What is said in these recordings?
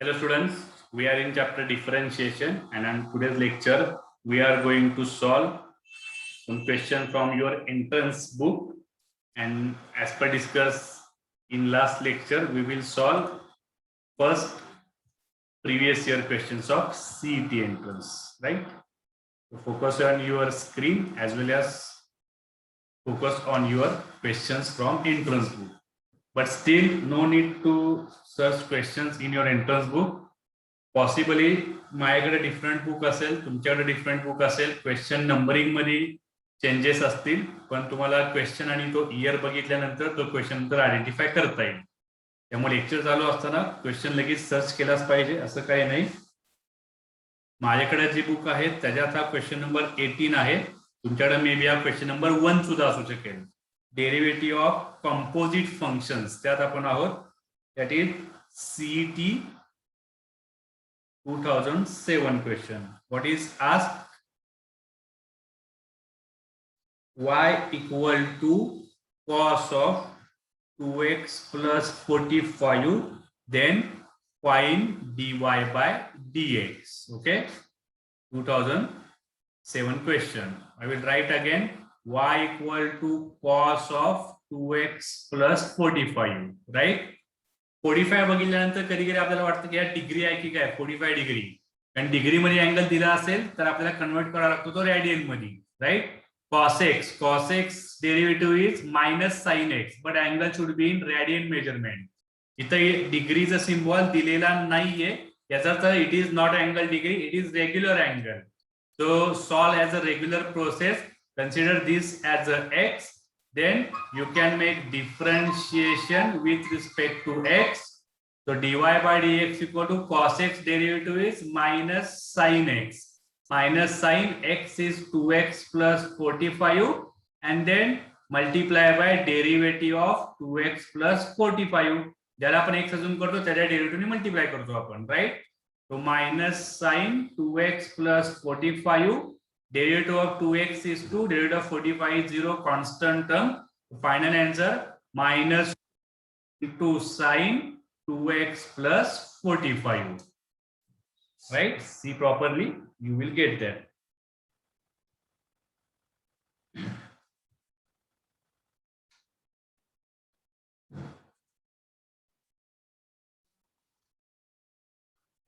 Hello students, we are in chapter differentiation and on today's lecture we are going to solve some questions from your entrance book, and as per discussed in last lecture we will solve first previous year questions of CET entrance, right? So focus on your screen as well as focus on your questions from entrance book. But still no need to search questions in your entrance book. Possibly माझ्याकडे different book असेल, तुमच्याकडे different book असेल, question numbering मध्ये changes असतील, पण तुम्हाला question आणि तो इयर बघितल्यानंतर तो क्वेश्चन नंतर आयडेंटिफाय करता येईल. त्यामुळे लेक्चर चालू असताना क्वेश्चन लगेच सर्च केलाच पाहिजे असं काही नाही. माझ्याकडे जी बुक आहे त्याच्यात हा क्वेश्चन नंबर 18 आहे. तुमच्याकडे मे बी हा क्वेश्चन नंबर 1 सुद्धा असू शकेल. डेरिव्हेटिव्ह ऑफ कंपोजिट फंक्शन्स त्यात आपण आहोत. That is CET 2007 question. What is asked? Y equal to cos of 2x plus 45, then find dy by dx. Okay, 2007 question. I will write again. Y equal to cos of 2x plus 45, right? 45 बघितल्यानंतर कधी कधी आपल्याला वाटतं की या degree आहे की काय 45 डिग्री, कारण डिग्री मध्ये अँगल दिला असेल तर आपल्याला कन्वर्ट करावा लागतो तो रेडियन मध्ये, right? cos x derivative is minus sine x, but angle should be in radian measurement. इथं डिग्रीचा सिम्बॉल दिलेला नाहीये, याचा अर्थ it is not angle degree, it is regular angle. So solve as a regular process, consider this as a x, then you can make differentiation with respect to x. So dy by dx equal to cos x derivative is minus sin x. Minus sin x is 2x plus 45, and then multiply by derivative of 2x plus 45. ज्याला आपण x अजून करतो त्याच्या derivative ने multiply करतो आपण, right? So minus sin 2x plus 45. Derivative of 2x is 2, derivative of 45 is 0, constant term. Final answer minus into sin 2x plus 45. Right? See properly, you will get there.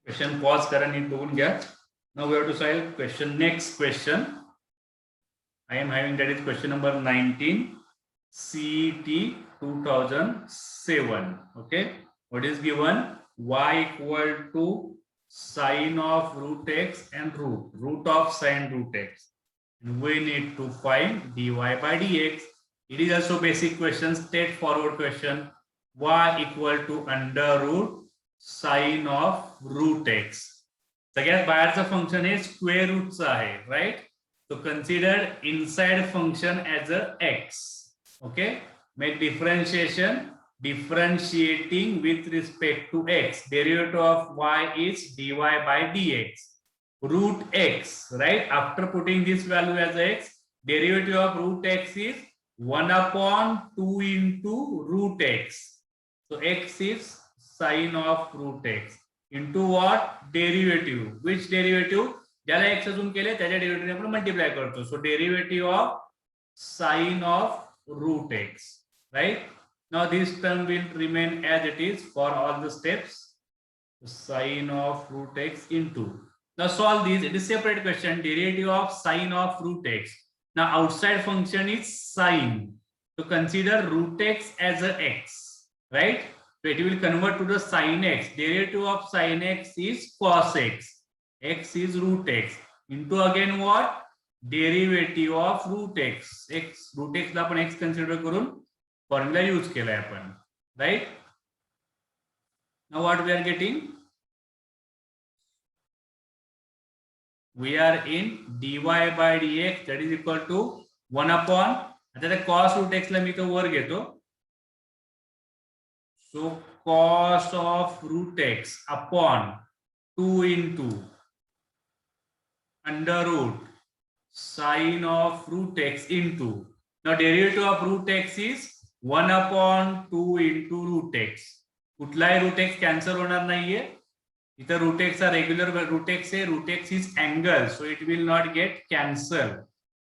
Question pause करा, NEET बघून घ्या. Now we have to solve question. Next question I am having, that is question number 19, CET 2007. Okay, what is given? Y equal to sine of root x and root of sine root x, and we need to find dy by dx. It is also basic question, straightforward question. Y equal to under root sine of root x. सगळ्यात बाहेरचं function हे square रूटचं आहे, right? So consider inside function as a x. Okay, make differentiation, differentiating with respect to x. Derivative of y is dy by dx. Root x, right? After putting this value as x, derivative of root x is 1 upon 2 into root x. So x is sine of root x into what? Derivative. Which derivative? ज्याला x अजून केले त्याच्या derivative आपण multiply करतो. So derivative of sine of root X, right? Now this term will remain as it is for all the steps. Sine of root x into. Now solve these. It is separate question. Derivative of sine of root x. Now outside function is sine. So consider root x as a x, right? So it will convert to the sin x. Derivative of sin x is cos x. X is root x into again what? Derivative of root x. X root x ला आपण x consider करून formula use केलाय आपण, right? Now what we are getting? We are in dy by dx, that is equal to 1 upon, आता त्या cos root x ला मी तो वर घेतो. So cos of root x upon 2 into under root sine of root x into. Now derivative of root x is 1 upon 2 into root x. कुठलाही root x cancel होणार नाहीये. इधर root x are regular, but root x is angle, so it will not get cancelled,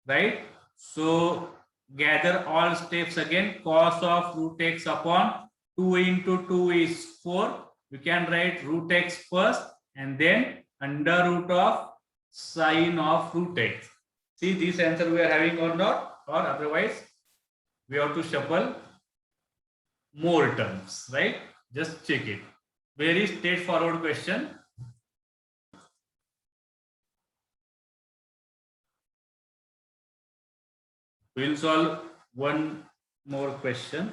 right? So gather all steps again. Cos of root x upon 2 into 2 is 4. We can write root x first and then under root of sine of root x. See this answer we are having or not, or otherwise we have to shuffle more terms, right? Just check it. Very straightforward question. We'll solve one more question.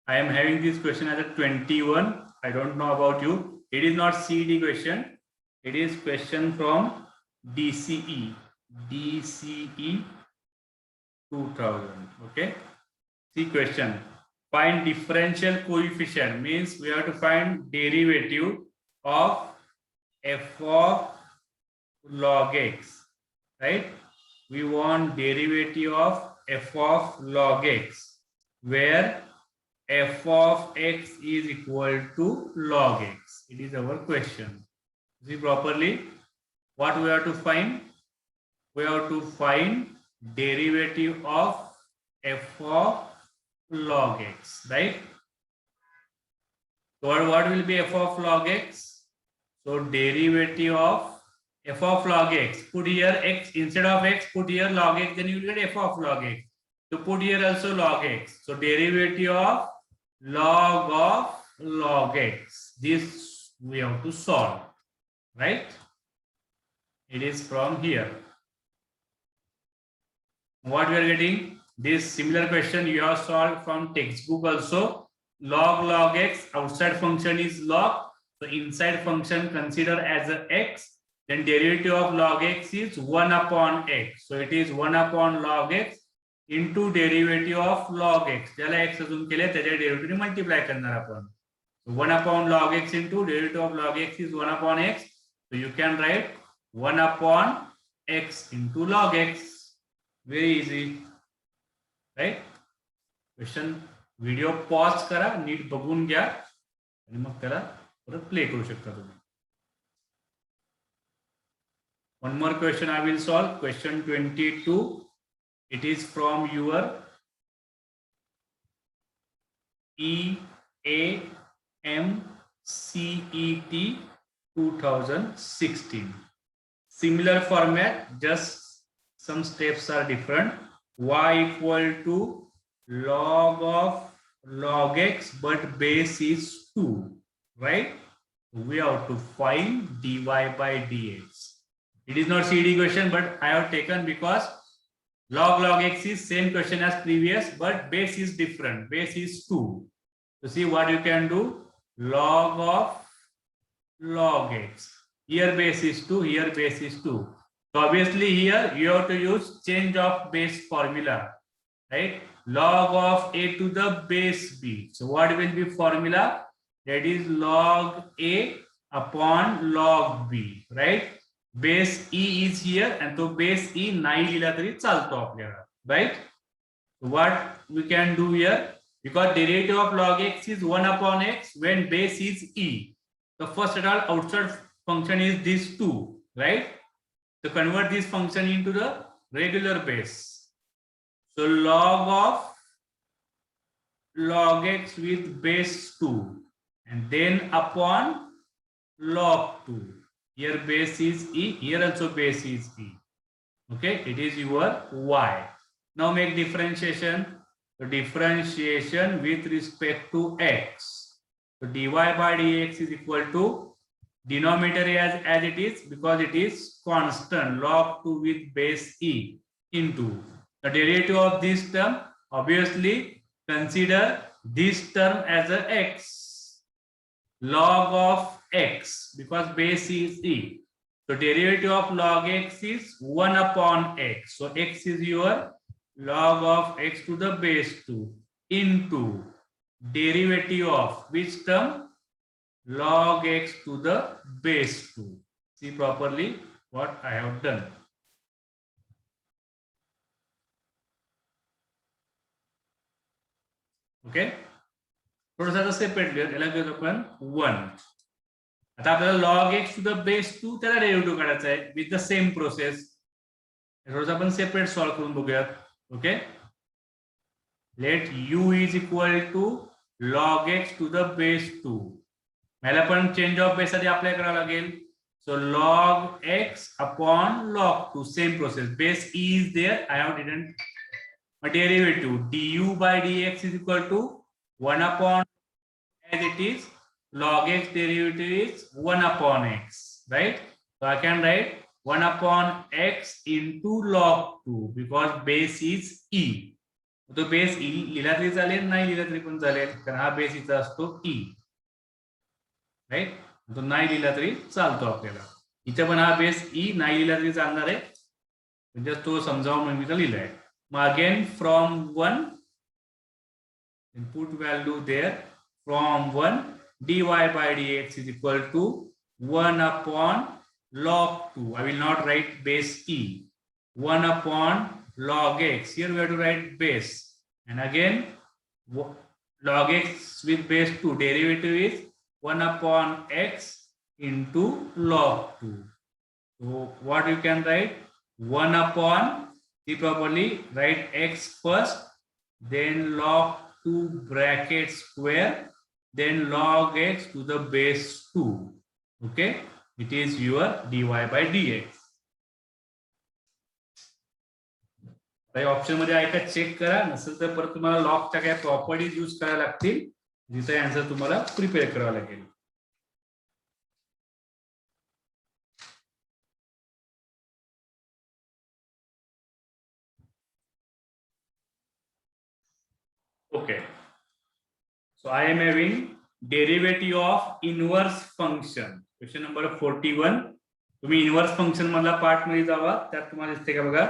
I am having this question as a 21. I don't know about you. It is not CD question. It is question from DCE. DCE 2000. Okay. See question. Find differential coefficient means we have to find derivative of f of log x. Right? We want derivative of f of log x where f of x is equal to log x. It is our question. See properly what we have to find? We have to find derivative of f of log x, right? So what will be f of log x? So derivative of f of log x. Put here x instead of x, put here log x, then you will get f of log x. So put here also log x. So derivative of log x. This we have to solve, right? It is from here. What we are getting? This similar question you have solved from textbook also. Log x, outside function is log. So inside function consider as a x. Then derivative of log x is 1 upon x. So it is 1 upon log x into derivative of log x. ज्याला x अजून केले त्याच्या derivative multiply करणार आपण. So 1 upon log x into derivative of log x is 1 upon x. So you can write 1 upon x into log x. Very easy, right? Question video pause करा, NEET बघून घ्या आणि मग त्याला परत प्ले करू शकता तुम्ही. One more question I will solve. Question 22. It is from your EAMCET 2016. Similar format, just some steps are different. Y equal to log of log x, but base is 2, right? We have to find dy by dx. It is not CD question, but I have taken because log x is same question as previous, but base is different. Base is 2. So see what you can do. Log of log x. Here base is 2, here base is 2. So obviously here you have to use change of base formula, right? Log of a to the base b. So what will be formula? That is log a upon log b, right? Base e is here and so base e नाही लिहिला तरी चालतो आपल्याला, right? What we can do here, because derivative of log x is 1 upon x when base is e. The first at all outside function is this 2, right? So convert this function into the regular base. So log of log x with base 2 and then upon log 2. Here base is e, here also base is e. Okay, it is your y. Now make differentiation. So differentiation with respect to x. So dy by dx is equal to denominator as it is because it is constant log 2 with base e into the derivative of this term. Obviously consider this term as a x, log of x, because base is e. So derivative of log x is 1 upon x. So x is your log of x to the base 2 into derivative of which term? Log x to the base 2. See properly what I have done. Okay. थोडासा separate लिहूया, याला घेतो आपण 1. आता आपल्याला log x to the base 2 त्याला derivative काढायचा आहे विथ द सेम प्रोसेस. थोडंसं आपण सेपरेट सॉल्व्ह करून बघूयात. Okay. Let u is equal to log x to the base 2. मला पण चेंज ऑफ बेस साठी अप्लाय करावं लागेल. So log x upon log 2, same process. Base e is there. I have written a derivative. Du by dx is equal to 1 upon, as it is, log x derivative is 1 upon x, right? So I can write 1 upon x into log 2 because base is e. तो base e लिहिला तरी चालेल, नाही लिहिला तरी पण चालेल, कारण हा बेस इथं असतो e, राईट. तो नाही लिहिला तरी चालतो आपल्याला. इथे पण हा बेस e नाही लिहिला तरी चालणार आहे, म्हणजे तो समजावून म्हणून मी लिहिलाय. मग again from 1 input value there, from 1 dy by dx is equal to 1 upon log 2. I will not write base e. 1 upon log x. Here we have to write base. And again, log x with base 2. Derivative is 1 upon x into log 2. So what you can write? 1 upon, see properly, write x first, then log 2 bracket square, then log x to the base 2. Okay, it is your dy by dx. Option मध्ये आहे का check करा, नसेल तर परत तुम्हाला लॉगच्या काही properties use करायला लागतील, जिथे आन्सर तुम्हाला प्रिपेअर करावं लागेल. Okay, so I am having derivative of inverse function. Question number 41. तुम्ही इनवर्स फंक्शन मधला पार्ट मध्ये जावा, त्यात तुम्हाला दिसते का बघा.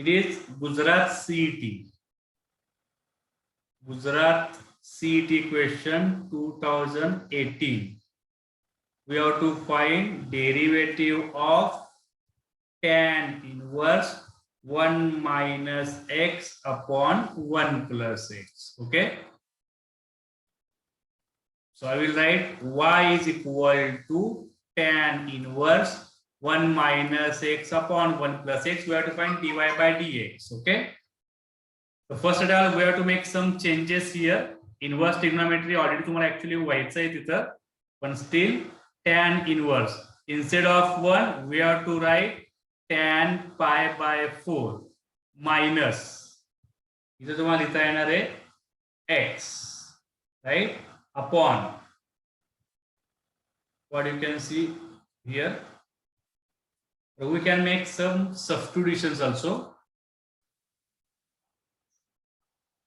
It is Gujarat CET. Gujarat CET question 2018. We have to find derivative of tan inverse 1 minus x upon 1 plus x. Okay. So I will write y is equal to tan inverse 1 minus x upon 1 plus x. We have to find dy by dx. Okay. So first of all, we have to make some changes here. Inverse trigonometry already तुम्हाला actually व्हायचं आहे तिथं, पण still tan inverse instead of 1 we have to write tan pi by 4 minus, इथं तुम्हाला लिहिता येणार आहे x, right, upon what you can see here. We can make some substitutions also.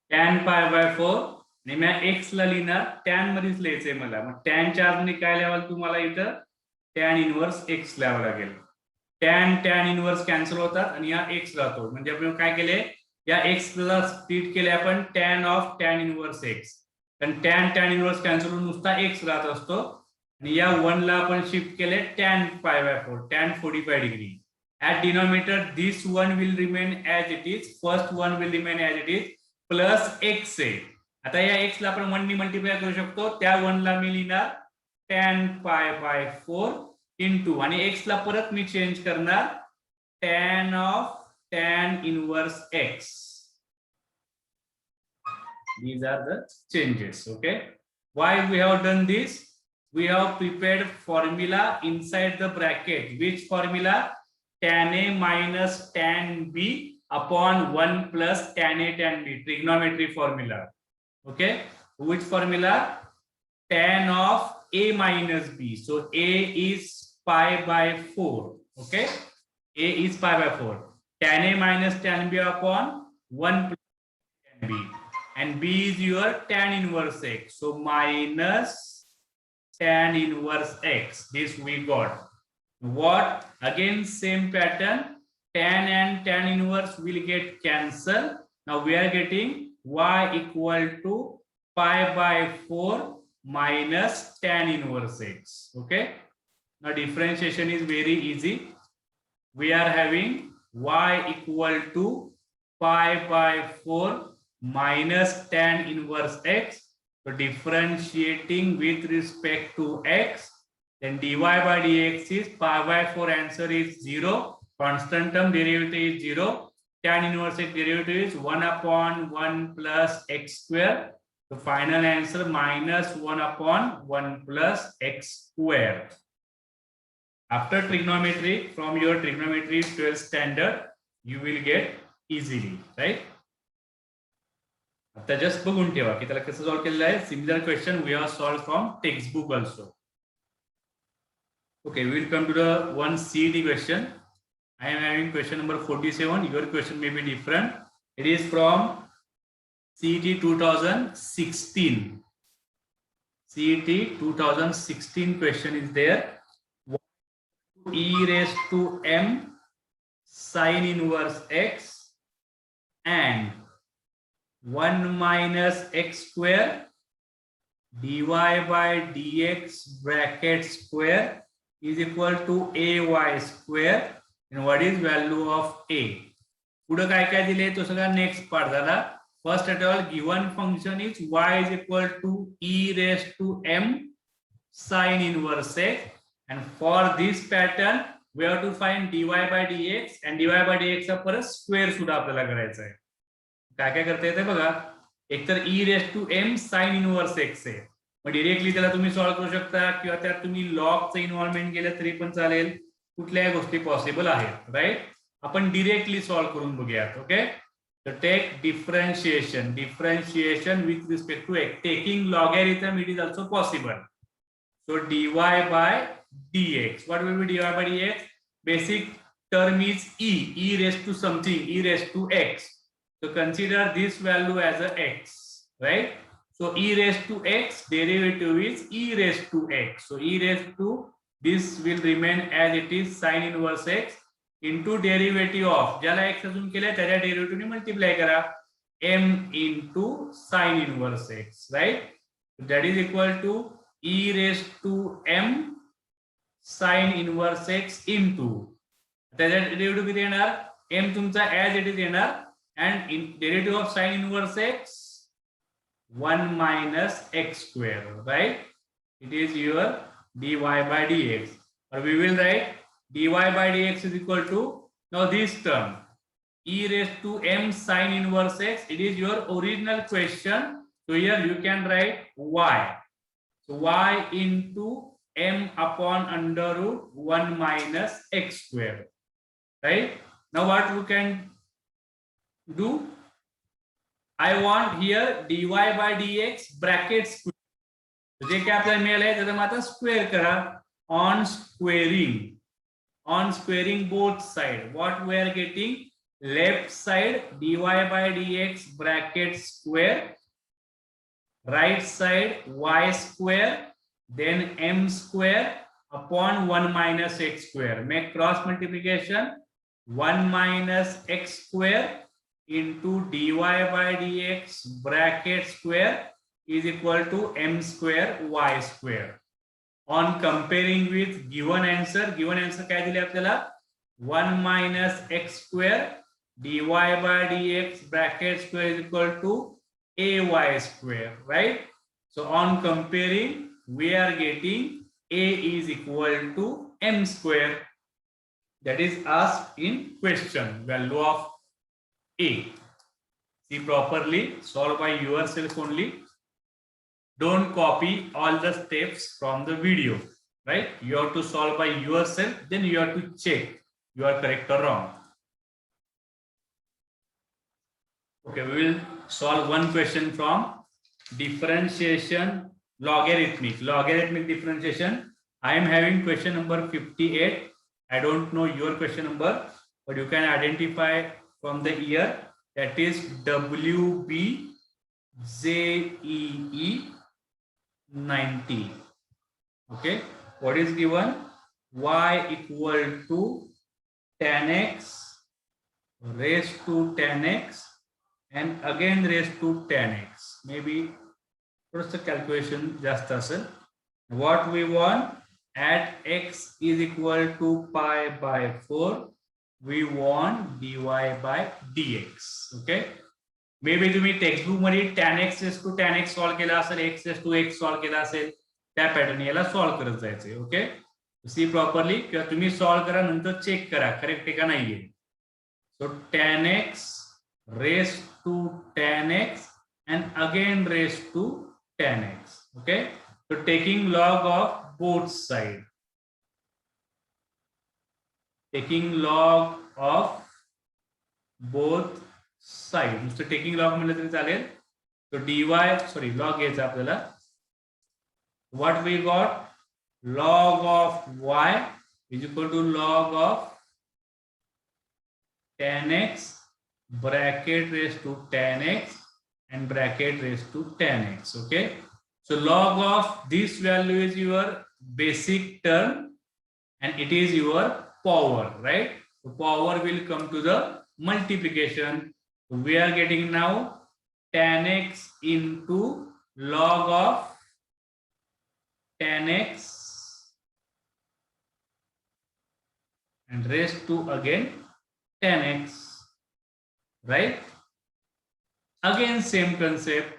tan pi by 4 आणि मी x ला लिहिणार tan मध्येच लिहायचंय मला. मग tan च्या आधी काय लिहावं तुम्हाला, इथं tan इनवर्स x लिहावं लागेल. tan इनवर्स कॅन्सल होतात आणि या x राहतो, म्हणजे आपण काय केले, या x ला स्प्लिट केले आपण tan of tan inverse x, कारण tan इनवर्स कॅन्सल होऊन नुसता x राहत असतो, आणि या 1 ला आपण शिफ्ट केले tan pi by 4, tan 45 degree. At denominator this one will remain as it is, first one will remain as it is, plus x आहे. आता या x ला आपण 1 नी मल्टिप्लाय करू शकतो, त्या 1 ला मी लिहिणार tan pi by 4 into, आणि x ला परत मी चेंज करणार tan of tan inverse x. These are the changes. Okay, why we have done this? We have prepared formula inside the bracket. Which formula? Tan a minus tan b upon 1 plus tan a tan b, trigonometry formula. Okay, which formula? Tan of a minus b. So a is pi by 4. Okay, a is pi by 4. Tan a minus tan b upon 1 plus tan b, and b is your tan inverse x. So minus tan inverse x. This we got. What? Again same pattern. Tan and tan inverse will get cancelled. Now we are getting y equal to pi by 4 minus tan inverse x. Okay. Now differentiation is very easy. We are having y equal to pi by 4 minus tan inverse x. So differentiating with respect to x, then dy by dx is pi by 4, answer is 0. Constant term derivative is 0. Tan inverse x derivative is 1 upon 1 plus x square. The final answer minus 1 upon 1 plus x square. After trigonometry, from your trigonometry 12th standard, you will get easily, right? आता just बघून ठेवा की त्याला कसं solve केलेलं आहे. Similar question we have solved from textbook also. Okay, we will come to the one CET question. I am having question number 47. Your question may be different. It is from CET 2016. CET 2016 question is there. E raised to m sin inverse x and 1 minus x square dy by dx bracket square is equal to ay square, and what is value of a. पुढे काय काय दिले तो सगळा next part झाला. First at all given function is y is equal to e raised to m sin inverse x, and for this pattern we have to find dy by dx, and dy by dx चा परत square सुद्धा आपल्याला करायचा आहे. काय काय करता येते बघा. एक तर e raised to m sin inverse x आहे, मग डायरेक्टली त्याला तुम्ही सॉल्व्ह करू शकता, किंवा त्यात तुम्ही लॉगचं इन्व्हॉल्वमेंट केलं तरी पण चालेल. कुठल्याही गोष्टी पॉसिबल आहेत, राईट. आपण डायरेक्टली सॉल्व्ह करून बघूयात. ओके, तर take differentiation. Differentiation with respect to x, taking logarithm it is also possible. So dy by dx, what will be dy by dx? Basic term is e raised to something, e raised to x. So consider this value as a x, right? So e raised to x derivative is e raised to x. So e raised to, this will remain as it is, sin inverse x into derivative of, ज्याला x अजून केले त्याच्या derivative ने multiply करा, m into sin inverse x, right? That is equal to e raised to m sin inverse x into, त्याचा derivative किती येणार, m तुमचा as it is येणार, and in derivative of sin inverse x 1 minus x square, right? It is your dy by dx, or we will write dy by dx is equal to, now this term e raised to m sin inverse x, it is your original question. So here you can write y. So y into m upon under root 1 minus x square, right? Now what you can do, I want here dy by dx bracket square. जे काय आपल्याला मिळालंय त्याचा मात्र square करा. On squaring both side, what we are getting, left side dy by dx bracket square, right side y square, then m square upon 1 minus x square. Make cross multiplication, 1 minus x square into dy by dx bracket square is equal to m square y square. On comparing with given answer काय दिले आपल्याला, 1 minus x square dy by dx bracket square is equal to ay square, right? So on comparing we are getting a is equal to m square. That is asked in question, value of a. See properly, solve by yourself only. Don't copy all the steps from the video, right? You have to solve by yourself, then you have to check you are correct or wrong. Okay, we will solve one question from differentiation logarithmic differentiation. I am having question number 58. I don't know your question number, but you can identify from the year. That is WBJEE 90. Okay, what is given? Y equal to tan x raised to tan x and again raised to tan x. Maybe थोडंसं calculation जास्त असेल. What we want at x is equal to pi by 4 we want dy by dx. Okay, maybe तुम्ही textbook मध्ये tan x raise to tan x solve केला असेल, x raise to x solve केला असेल, त्या pattern याला solve करत जायचंय. ओके, सी प्रॉपरली किंवा तुम्ही सॉल्व्ह करा, नंतर चेक करा करेक्ट आहे का नाहीये. सो tan x raised to tan x and again raised to tan x. Okay, so taking log of both sides, taking log of both sides, नुसतं taking log म्हणलं तरी चालेल. so dy सॉरी log घ्यायचा आपल्याला. what we got, log of y is equal to log of tan x bracket raised to tan x and bracket raised to tan x. Okay, so log of this value is your basic term and it is your power, right? So power will come to the multiplication. So we are getting now tan x into log of tan x and raised to again tan x, right? Again same concept.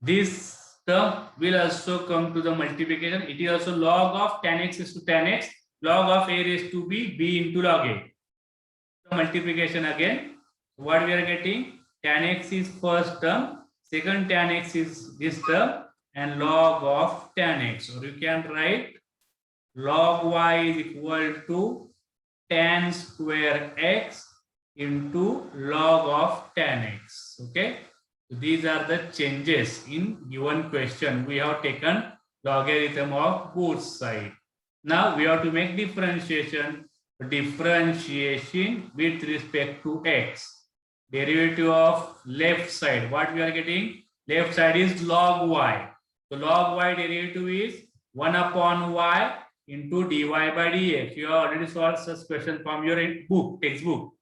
This term will also come to the multiplication. It is also log of tan x is to tan x, log of a raised to b into log a. The multiplication again. What we are getting, tan x is first term, second tan x is this term, and log of tan x. Or you can write log y is equal to tan square x into log of tan x. Okay, so these are the changes in given question. We have taken logarithm of both sides. Now we have to make differentiation. Differentiation with respect to x. Derivative of left side, what we are getting, left side is log y. So log y derivative is 1 upon y into dy by dx. You have already solved such question from your book, textbook.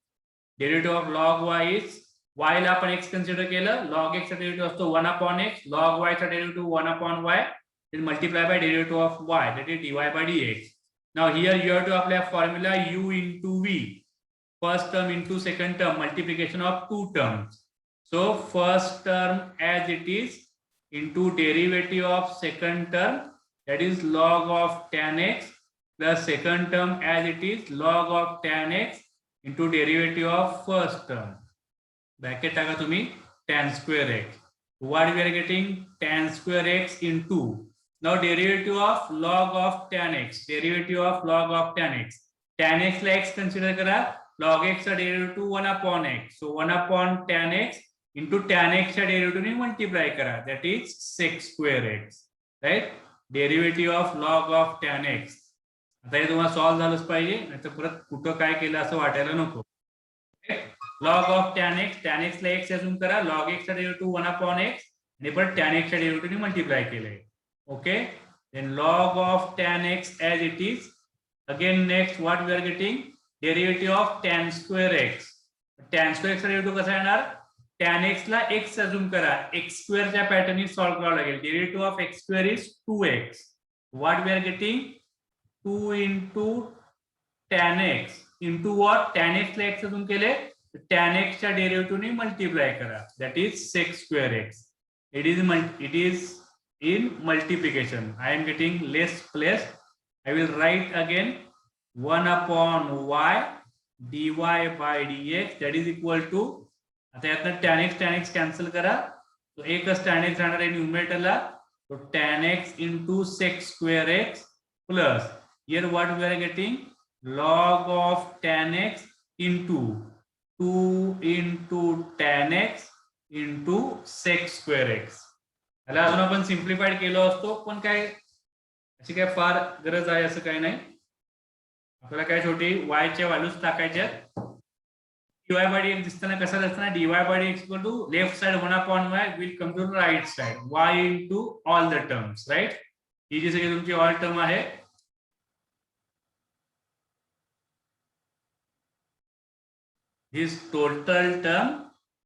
Derivative of log y is y ला आपण x consider केलं, log x चा derivative असतो 1 upon x, log y चा derivative 1 upon y, then multiply by derivative of y, that is dy by dx. Now here you have to apply formula u into v, first term into second term, multiplication of two terms. So first term as it is into derivative of second term, that is log of tan x, plus second term as it is log of tan x into derivative of first term. Bracket टाका तुम्ही tan square x. What we are getting, tan square x into, now derivative of log of tan x, derivative of log of tan x. Tan x ला x consider करा, log x चा derivative 1 upon x. So 1 upon tan x into tan x चा derivative ने multiply करा, that is sec square x, right? Derivative of log of tan x. आता हे तुम्हाला solve झालंच पाहिजे, नाहीतर परत कुठं काय केलं असं वाटायला नको. log of tan x ला x अजून करा, log x चा derivative 1 upon x आणि परत tan x चा derivative ने multiply केलंय. Okay, then log of tan x as it is. Again next what we are getting, derivative of tan square x. tan square x चा derivative कसा येणार, tan x ला x अजून करा, x square च्या पॅटर्नने solve करावं लागेल. derivative of x square is 2x. what we are getting, 2 into tan x into what, tan x ला x अजून केले, tan x च्या derivative ने multiply करा, that is sec square x. It is in multiplication. I am getting less place. I will write again 1 upon y dy by dx, that is equal to, आता यातनं tan x cancel करा, तो एकच tan x राहणार आहे न्यूमरेटरला, तो tan x into sec square x plus here what we are getting, log of tan x into 2 into tan x into sec square x. याला अजून आपण सिम्प्लिफाईड केलो असतो, पण काय अशी काय फार गरज आहे असं काही नाही. आपल्याला काय छोटी y च्या व्हॅल्यूज टाकायच्या. dy by dx दिसताना कसा दिसताना, dy by dx equal to left side 1 upon y will come to right side, y into all the terms, right? ही जी सगळी तुमची ऑल टर्म आहे, this total term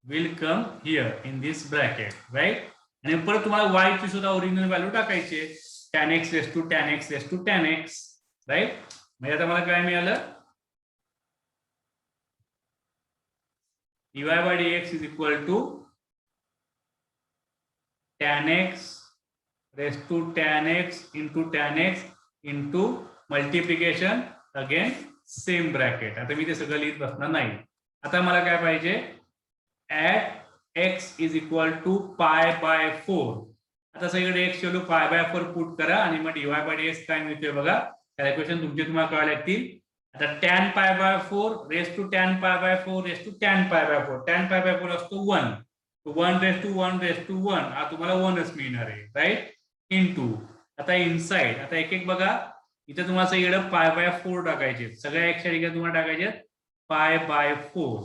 will come here in this bracket, right? आणि परत तुम्हाला y ची सुद्धा original value टाकायची आहे, tan x raised to tan x raised to tan x, right? म्हणजे आता मला काय मिळालं, dy by dx is equal to tan x raised to tan x into multiplication again same bracket. आता मी ते सगळं लिहित बसणार नाही. आता मला काय पाहिजे, at x is equal to pi by 4. आता सगळीकडे x value pi by 4 put करा आणि मग dy by dx काय मिळतोय बघा, कॅल्क्युलेशन तुमचे तुम्हाला कळायला लागतील. आता tan pi by 4 raised to tan pi by 4 raised to tan pi by 4, tan pi by 4 असतो 1, 1 raised to 1 raised to 1, हा तुम्हाला 1च मिळणार आहे, राईट? इनटू आता इनसाइड, आता एक एक बघा, इथे तुम्हाला सगळीकडे पाय बाय 4 टाकायचे, सगळ्या एक्स ठिकाणी तुम्हाला टाकायचे पाय बाय 4.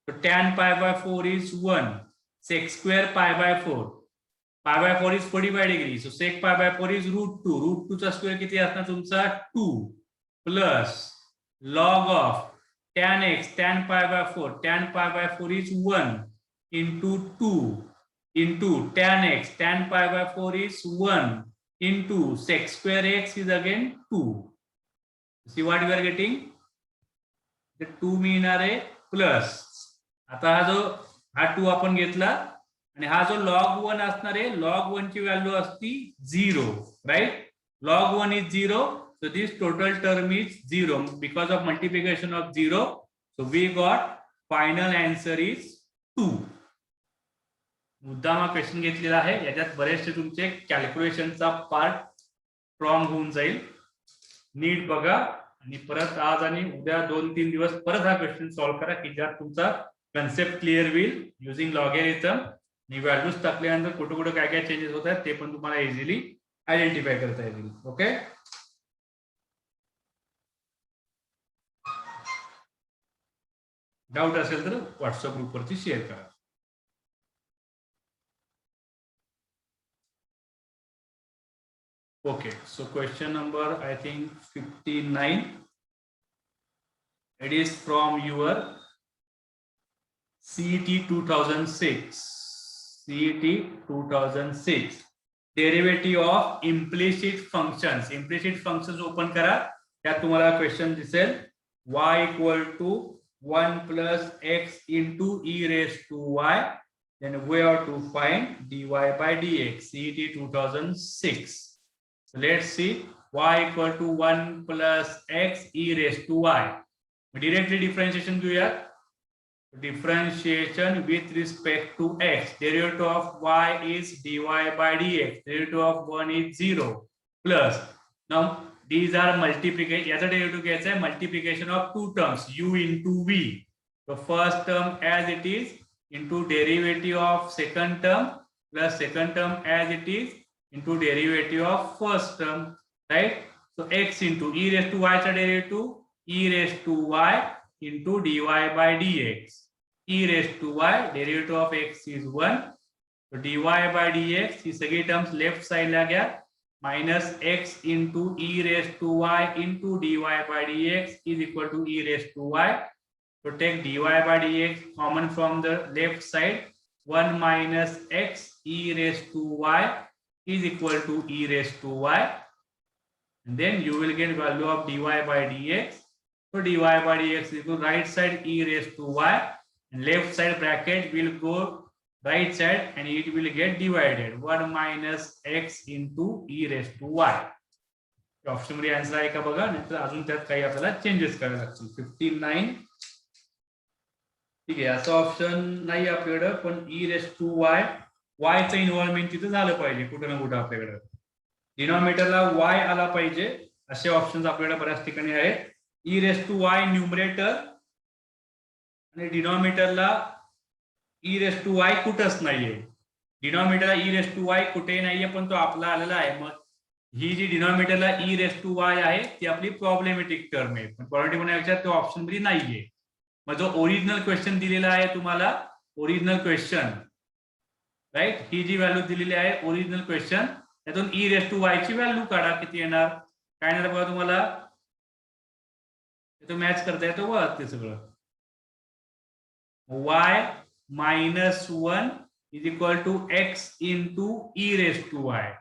तो tan pi by 4 is 1, sec square pi by 4, pi by 4 is 45 degree, so sec pi by 4 is √2 चा स्क्वेअर किती असणार तुमचा 2 plus log of tan x, tan pi by 4, tan pi by 4 is 1 into 2 into tan x, tan pi by 4 is 1 into sec square x is again 2. See what we are getting? The 2 मिळणार आहे plus, आता हा 2 आपण घेतला आणि हा जो log 1 असणार आहे, log 1 ची व्हॅल्यू असती 0, right? log 1 is 0, so this total term is 0 because of multiplication of 0, so we got final answer is 2. मुद्दाम हा क्वेश्चन घेतलेला आहे, याच्यात बरेचसे तुमचे कॅल्क्युलेशनचा पार्ट स्ट्रॉंग होऊन जाईल. नीट बघा आणि परत आज आणि उद्या 2-3 दिवस परत हा क्वेश्चन सॉल्व्ह करा की ज्यात तुमचा कन्सेप्ट क्लिअर होईल युजिंग लॉगॅरिथम आणि व्हॅल्यूज टाकल्यानंतर कुठे कुठे काय काय चेंजेस होत आहेत ते पण तुम्हाला इझिली आयडेंटिफाय करता येईल. ओके, डाऊट असेल तर व्हॉट्सअप ग्रुपवरती शेअर करा. Okay, so question number I think 59. It is from your CET 2006. CET 2006. Derivative of implicit functions. Implicit functions open करा. त्यात तुम्हाला question दिसेल y equal to 1 plus x into e raised to y. Then we have to find dy by dx. CET 2006. So let's see, y equal to 1 plus x e raised to y. Directly differentiation घेऊयात. Differentiation with respect to x. Derivative of y is dy by dx. Derivative of 1 is 0 plus. Now these are multiplication. याचा derivative घ्यायचा आहे multiplication of two terms u into v. So first term as it is into derivative of second term plus second term as it is into derivative of first term, right? So x into e raised to y चा derivative e raised to y into dy by dx. E raised to y, derivative of x is 1. So dy by dx ही सगळी terms left साइडला घ्या, minus x into e raised to y into dy by dx is equal to e raised to y. So take dy by dx common from the left side, 1 minus x e raised to y is equal to e raised to y, and then you will get value of dy by dx. So dy by dx is equal to right side e raised to y and left side bracket will go right side and it will get divided 1 minus x into e raised to y. Option मध्ये answer आहे का बघा, नाहीतर अजून त्यात काही आपल्याला changes करायला लागतील. 59 ठीक आहे, असं ऑप्शन नाही आपल्याकडे, पण e raised to y, y चं इन्व्हॉल्वमेंट तिथे झालं पाहिजे कुठं ना कुठं आपल्याकडे. डिनॉमिनेटरला y आला पाहिजे असे ऑप्शन्स आपल्याकडे बऱ्याच ठिकाणी आहेत. e raised to y numerator आणि डिनॉमिनेटरला e raised to y कुठंच नाहीये. डिनॉमिनेटरला e raised to y कुठेही नाहीये, पण तो आपला आलेला आहे. मग ही जी डिनॉमिनेटरला e raised to y आहे ती आपली प्रॉब्लेमॅटिक टर्म आहे, पण प्रॉब्लेमॅटिक म्हणण्यापेक्षा तो ऑप्शन मध्ये नाहीये. मग जो ओरिजिनल क्वेश्चन दिलेला आहे तुम्हाला, ओरिजिनल क्वेश्चन, राईट, ही जी व्हॅल्यू दिलेली आहे ओरिजिनल क्वेश्चन, त्यातून e raised to y ची व्हॅल्यू काढा, किती येणार, काय येणार बघा तुम्हाला, तो मॅच करता येतो बघा ते सगळं. y -1 is equal to x into E raise to y.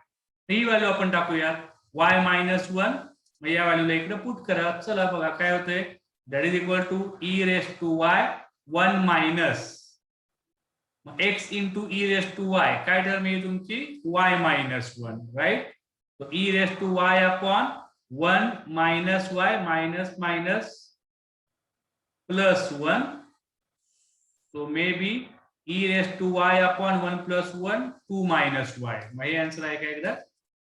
ही व्हॅल्यू आपण टाकूया y -1. मग या व्हॅल्यूला इकडे पुट करा. चला बघा काय होतंय. That is equal to E raise to Y 1 minus x into E raise to Y. काय टर्म आहे तुमची y -1 right. So e raised to y upon 1 minus y minus minus plus 1. So maybe e raised to y upon 1 plus 1 2 minus y. Mug hey answer आहे का एकदा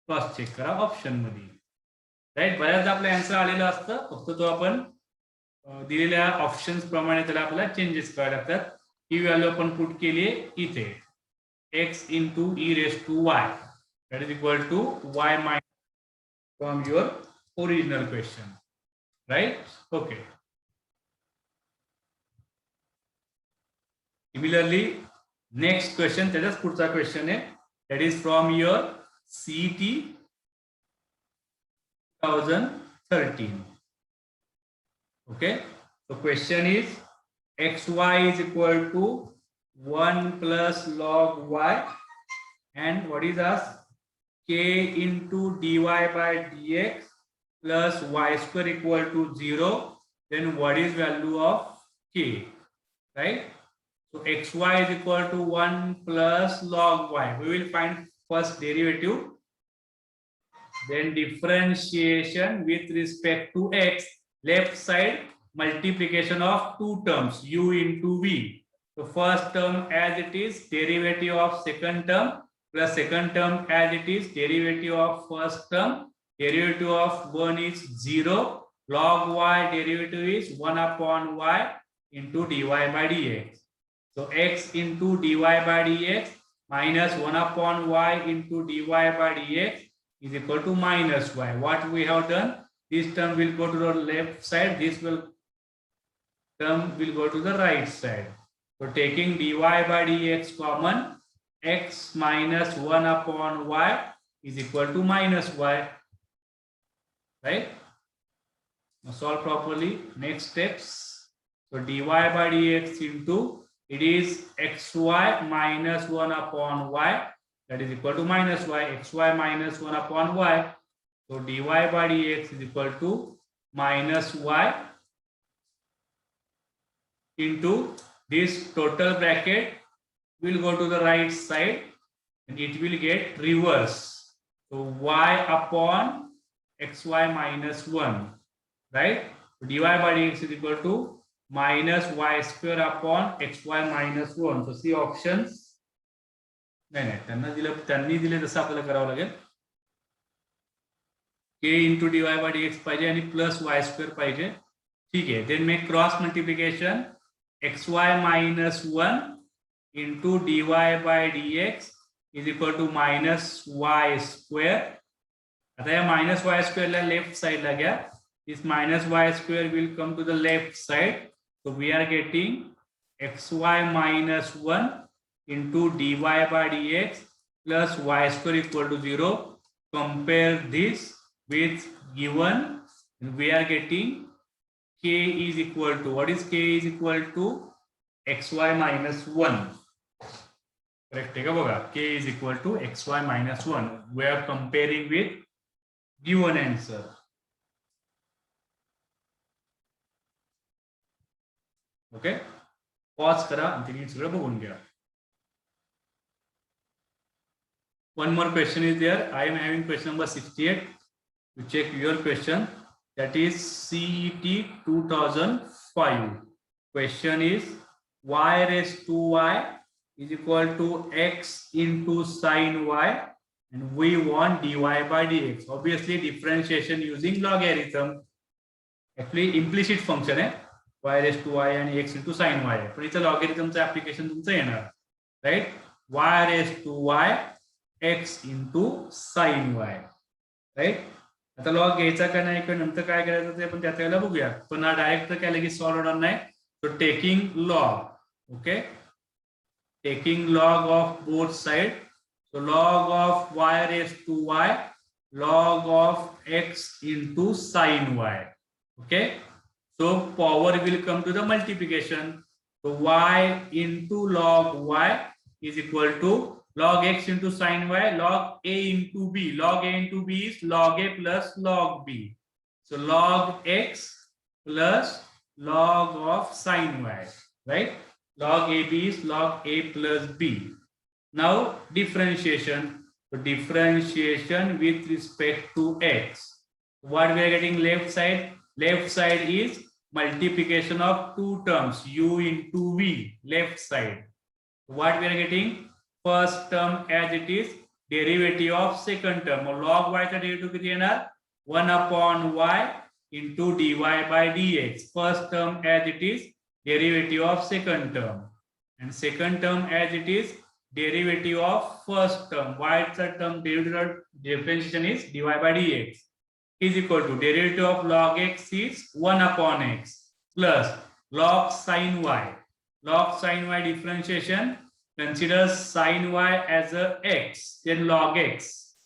cross check करा option मध्ये. Right. बऱ्याचदा आपलं answer आलेलं असतं. फक्त तो आपण दिलेल्या ऑप्शन्स प्रमाणे त्याला आपल्याला चेंजेस करावे लागतात. ही व्हॅल्यू आपण पुट केली आहे इथे x into e raised to y. That is equal to y minus from your original question, right? Okay. Similarly, next question, that is पुढचा question है. That is from your CET 2013. Okay. So question is xy is equal to 1 plus log y, and what is us k into dy by dx plus y square equal to 0. Then what is value of k, right? So xy is equal to 1 plus log y. We will find first derivative, then differentiation with respect to x, left side multiplication of two terms u into v. So first term as it is, derivative of second term plus second term as it is, derivative of first term. Derivative of 1 is 0. Log y derivative is 1 upon y into dy by dx. So x into dy by dx minus 1 upon y into dy by dx is equal to minus y. What we have done, this term will go to the left side, this term will go to the right side. So taking dy by dx common, x minus 1 upon y is equal to minus y, right? Now solve properly. Next steps. So dy by dx into, it is xy minus 1 upon y, that is equal to minus y. Xy minus 1 upon y. So dy by dx is equal to minus y into this total bracket will go to the right side and it will get reverse. So y upon xy minus 1, right? So dy by dx is equal to minus y square upon xy minus 1. So see options. नाही त्यांनी दिले तसं आपल्याला करावं लागेल. k into dy by dx पाहिजे आणि plus y square पाहिजे. ठीक आहे. Then make cross multiplication xy minus 1 into dy by dx is equal to minus y square. आता या minus y square ला left side ला घ्या. This minus y square will come to the left side. So we are getting xy minus 1 into dy by dx plus y square equal to 0. Compare this with given, and we are getting k is equal to, what is k is equal to xy minus 1. Correct है का बघा, k is equal to xy minus 1. We are comparing with given answer. Okay, pause करा आणि तुम्ही सगळं बघून घ्या. One more question is there. I am having question number 68. To check your question, that is CET 2005. Question is y raised to y is equal to x into sin y, and we want dy by dx. Obviously differentiation using logarithm. Actually implicit function है y raised to y and x into sin y. पण इथं logarithmचं application तुमचं येणार, right? y raised to y x into sin y, right? आता log घ्यायचा का नाही किंवा नंतर काय करायचं ते पण त्यात वेळेला बघूया. पण हा डायरेक्ट काय लगेच सॉल्व्ह होणार नाही. So taking log, okay, taking log of both sides. So log of y raised to y, log of x into sin y. Okay, so power will come to the multiplication. So y into log y is equal to log x into sin y, log a into b. Log a into b is log a plus log b. So log x plus log of sin y, right? Log ab is log a plus b. Now differentiation. So differentiation with respect to x. What we are getting left side? Left side is multiplication of two terms, u into v, left side. What we are getting? First term as it is, derivative of second term. Log y चा derivative किती येणार? 1 upon y into dy by dx. First term as it is, derivative of second term. And second term as it is, derivative of first term. Y चा term derivative differentiation is dy by dx is equal to derivative of log x is 1 upon x plus log sin y. Log sin y differentiation considers sin y as a x, then log x.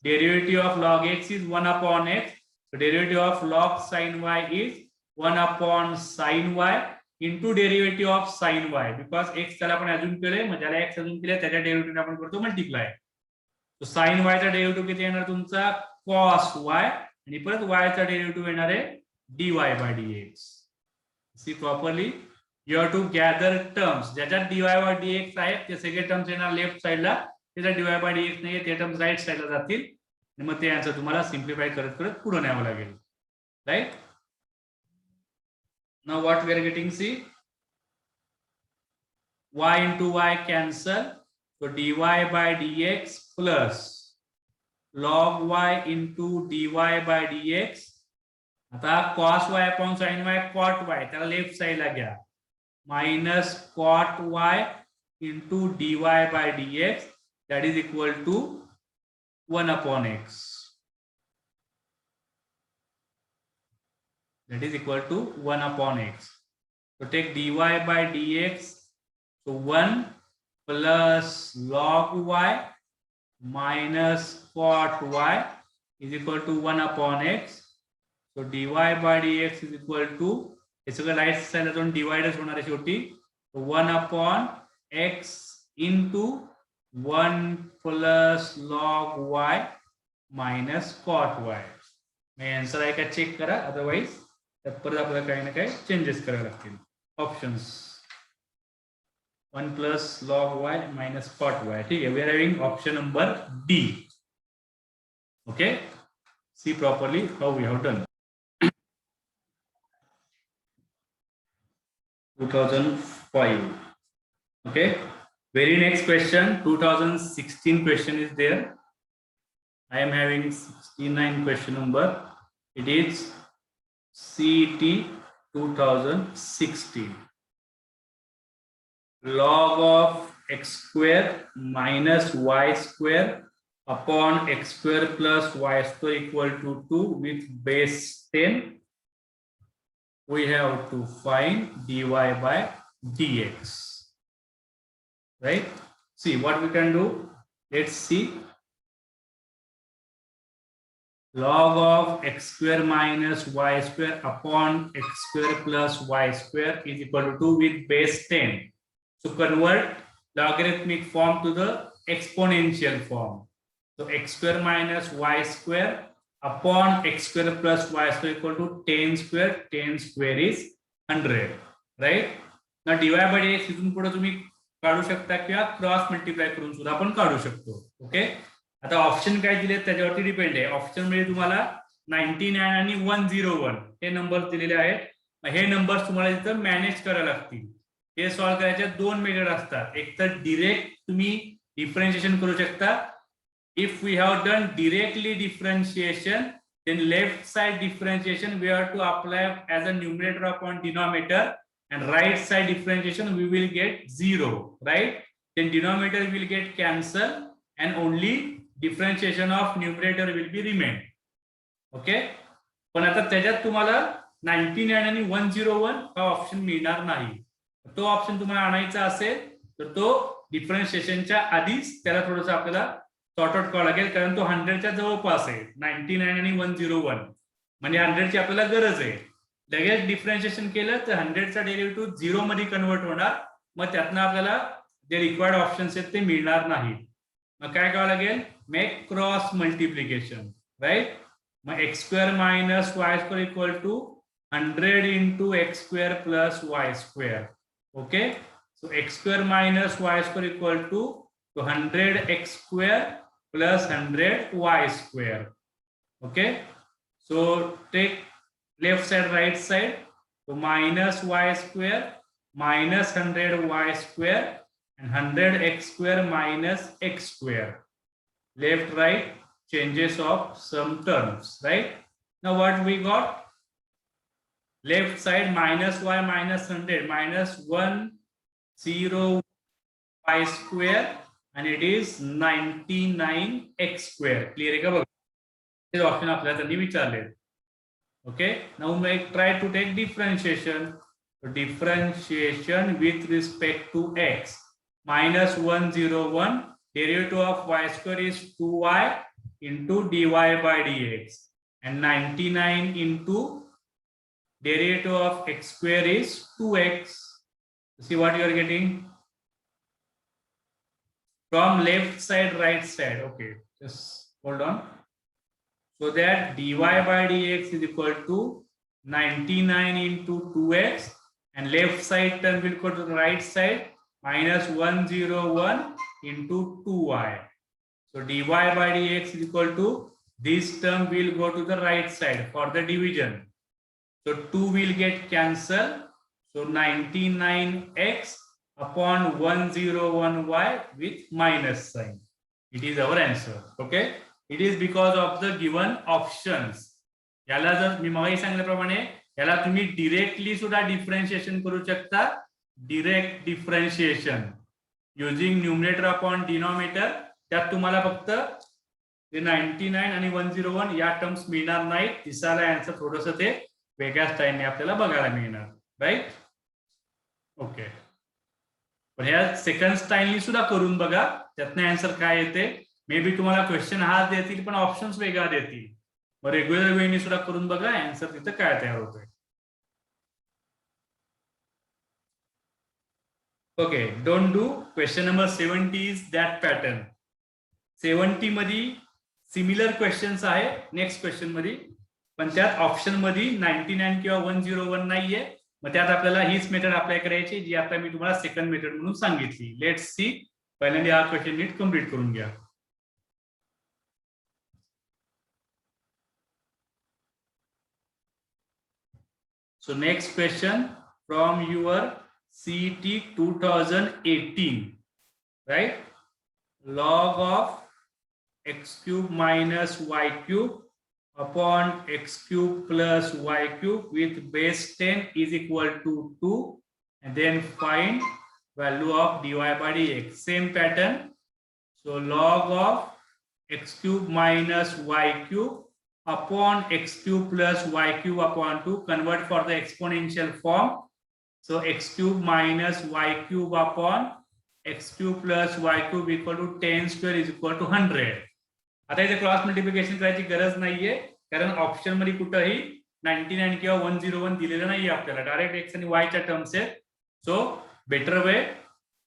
Derivative of log x is 1 upon x. So derivative of log sin y is 1 upon sin y into derivative of sin y. Because x त्याला आपण अजून केले, मग ज्याला x अजून केले त्याच्या derivative आपण करतो मल्टिप्लाय. So sin y चा डेरिव्हेटिव्ह किती येणार तुमचा? cos y आणि परत y चा डेरिव्हेटिव्ह येणार आहे dy by dx. See properly. You have to gather terms. ज्याच्यात dy by dx आहे ते सगळे टर्म्स येणार लेफ्ट साइडला, त्याचा dy by dx नाही ते टर्म्स राइट साइडला जातील आणि मग ते आन्सर तुम्हाला सिम्प्लिफाय करत करत पुढे न्यावं लागेल. Right? Now what we are getting, see, y into y cancel, so dy by dx plus log y into dy by dx. आता cos y upon sin y cot y त्याला left साइडला घ्या, minus cot y into dy by dx, that is equal to 1 upon x. That is equal to 1 upon x. So take dy by dx. So 1 plus log y minus cot y is equal to 1 upon x. So dy by dx is equal to, इसका right side जाऊन डिवाइडच होणार आहे शेवटी. 1 upon x into 1 plus log y minus cot y. मैं answer आहे का check करा, otherwise त्यात परत आपल्याला काही ना काही चेंजेस करावे लागतील. Options 1 plus log y minus cot y. ठीक है, we are having option number D. Okay, see properly how we have done. 2005. Okay, very next question, 2016 question is there. I am having 69 question number. It is CET 2016. Log of x square minus y square upon x square plus y square equal to 2 with base 10. We have to find dy by dx. Right? See what we can do. Let's see. Log of x square minus y square upon x square plus y square is equal to 2 with base 10. So convert logarithmic form to the exponential form. So x square minus y square upon x square plus y square equal to 10 square. 10 square is 100. Right? Now dy by dx इथून पुढे तुम्ही काढू शकता किंवा cross multiply करून सुद्धा आपण काढू शकतो. ओके, आता ऑप्शन काय दिले त्याच्यावरती डिपेंड आहे. ऑप्शन मध्ये तुम्हाला 99 आणि 101 हे नंबर्स दिलेले आहेत. हे नंबर्स तुम्हाला इथं मॅनेज करायला लागतील. हे सॉल्व्ह करायचे दोन मेथड असतात. एक तर डायरेक्ट तुम्ही डिफरन्शिएशन करू शकता. If we have done directly differentiation, then left side differentiation we have to apply as a numerator upon denominator, and right side differentiation we will get 0, right? Then denominator will get cancelled and only differentiation of numerator will be remain. Okay, पण आता त्याच्यात तुम्हाला 99 आणि 101 हा option मिळणार नाही. तो option तुम्हाला आणायचा असेल तर तो डिफरन्शिएशनच्या आधीच त्याला थोडंसं आपल्याला सॉर्ट आउट करावं लागेल, कारण तो 100 च्या जवळपास आहे. 99 आणि 101 म्हणजे 100 ची आपल्याला गरज आहे. लगेच डिफरन्शिएशन केलं तर 100चा डेरिव्हेटिव्ह 0 मध्ये कन्वर्ट होणार, मग त्यातनं आपल्याला जे रिक्वायर्ड ऑप्शन्स आहेत ते मिळणार नाहीत. मग काय करावं लागेल, मेक क्रॉस मल्टिप्लिकेशन, राईट. मग x square minus y square equal to 100 into x square plus y square. Okay, so x square minus y square equal to 100 x square plus 100 y square. Okay, so take left side right side, so minus y square minus 100 y square and 100 x square minus x square. Left right changes of some terms, right? Now what we got, left side minus y minus 100 minus 1 0 y square and it is 99 x square. Clear आहे का बघा, हे option आपल्याला त्यांनी विचारले. Okay, now make try to take differentiation. So differentiation with respect to x, minus 101, derivative of y square is 2y into dy by dx, and 99 into derivative of x square is 2x. See what you are getting from left side right side. Okay, just hold on. So that dy by dx is equal to 99 into 2x, and left side term will go to the right side, minus 101 into 2y. So dy by dx is equal to, this term will go to the right side for the division. So 2 will get cancelled. So 99x upon 101y with minus sign. It is our answer. Okay. It is because of the given options. याला जर मी मागे सांगितल्याप्रमाणे याला तुम्ही directly सुद्धा differentiation करू शकता. Direct differentiation using numerator upon denominator. त्यात तुम्हाला फक्त 99 आणि 101 या टर्म्स मिळणार नाहीत. तिसरा आन्सर थोडंसं ते वेगळ्या स्टाईलने आपल्याला बघायला मिळणार, राईट. ओके, पण ह्या सेकंड स्टाईलनी सुद्धा करून बघा, त्यातनं आन्सर काय येते. मे बी तुम्हाला क्वेश्चन हाच देतील पण ऑप्शन्स वेगळा देतील. मग रेग्युलर वेनी सुद्धा करून बघा, आन्सर तिथं काय तयार होतोय. Okay, don't do. Question number 70 is that pattern. 70 मध्ये सिमिलर क्वेश्चन्स आहे नेक्स्ट क्वेश्चन मध्ये, पण त्यात ऑप्शन मध्ये 99 किंवा 101 नाहीये. मग त्यात आपल्याला हीच मेथड अप्लाय करायची जी आता मी तुम्हाला सेकंड मेथड म्हणून सांगितली. Let's see. पहिल्यांदा हा क्वेश्चन नीट कम्प्लीट करून घ्या. So next question from your CET 2018, right? Log of x cube minus y cube upon x cube plus y cube with base 10 is equal to 2, and then find value of dy by dx. Same pattern. So log of x cube minus y cube upon x cube plus y cube upon 2, convert for the exponential form. So x cube minus y cube upon x cube plus y cube equal to 10 square is equal to 100. आता इथे cross multiplication करायची गरज नाहीये, कारण option मध्ये कुठेही 99 किंवा 101 दिलेलं नाहीये आपल्याला. डायरेक्ट एक्स आणि वाय च्या टर्म्स आहेत. So better way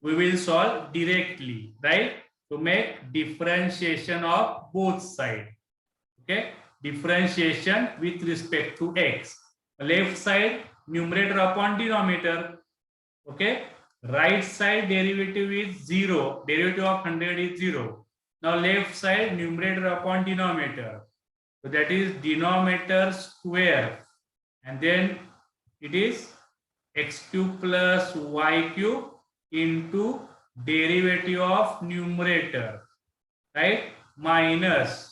we will solve directly, right, to make differentiation of both side. Okay, differentiation with respect to x. Left side numerator upon denominator. Okay, right side derivative is 0. Derivative of 100 is 0. Now left side numerator upon denominator. So that is denominator square, and then it is x cube plus y cube into derivative of numerator, right, minus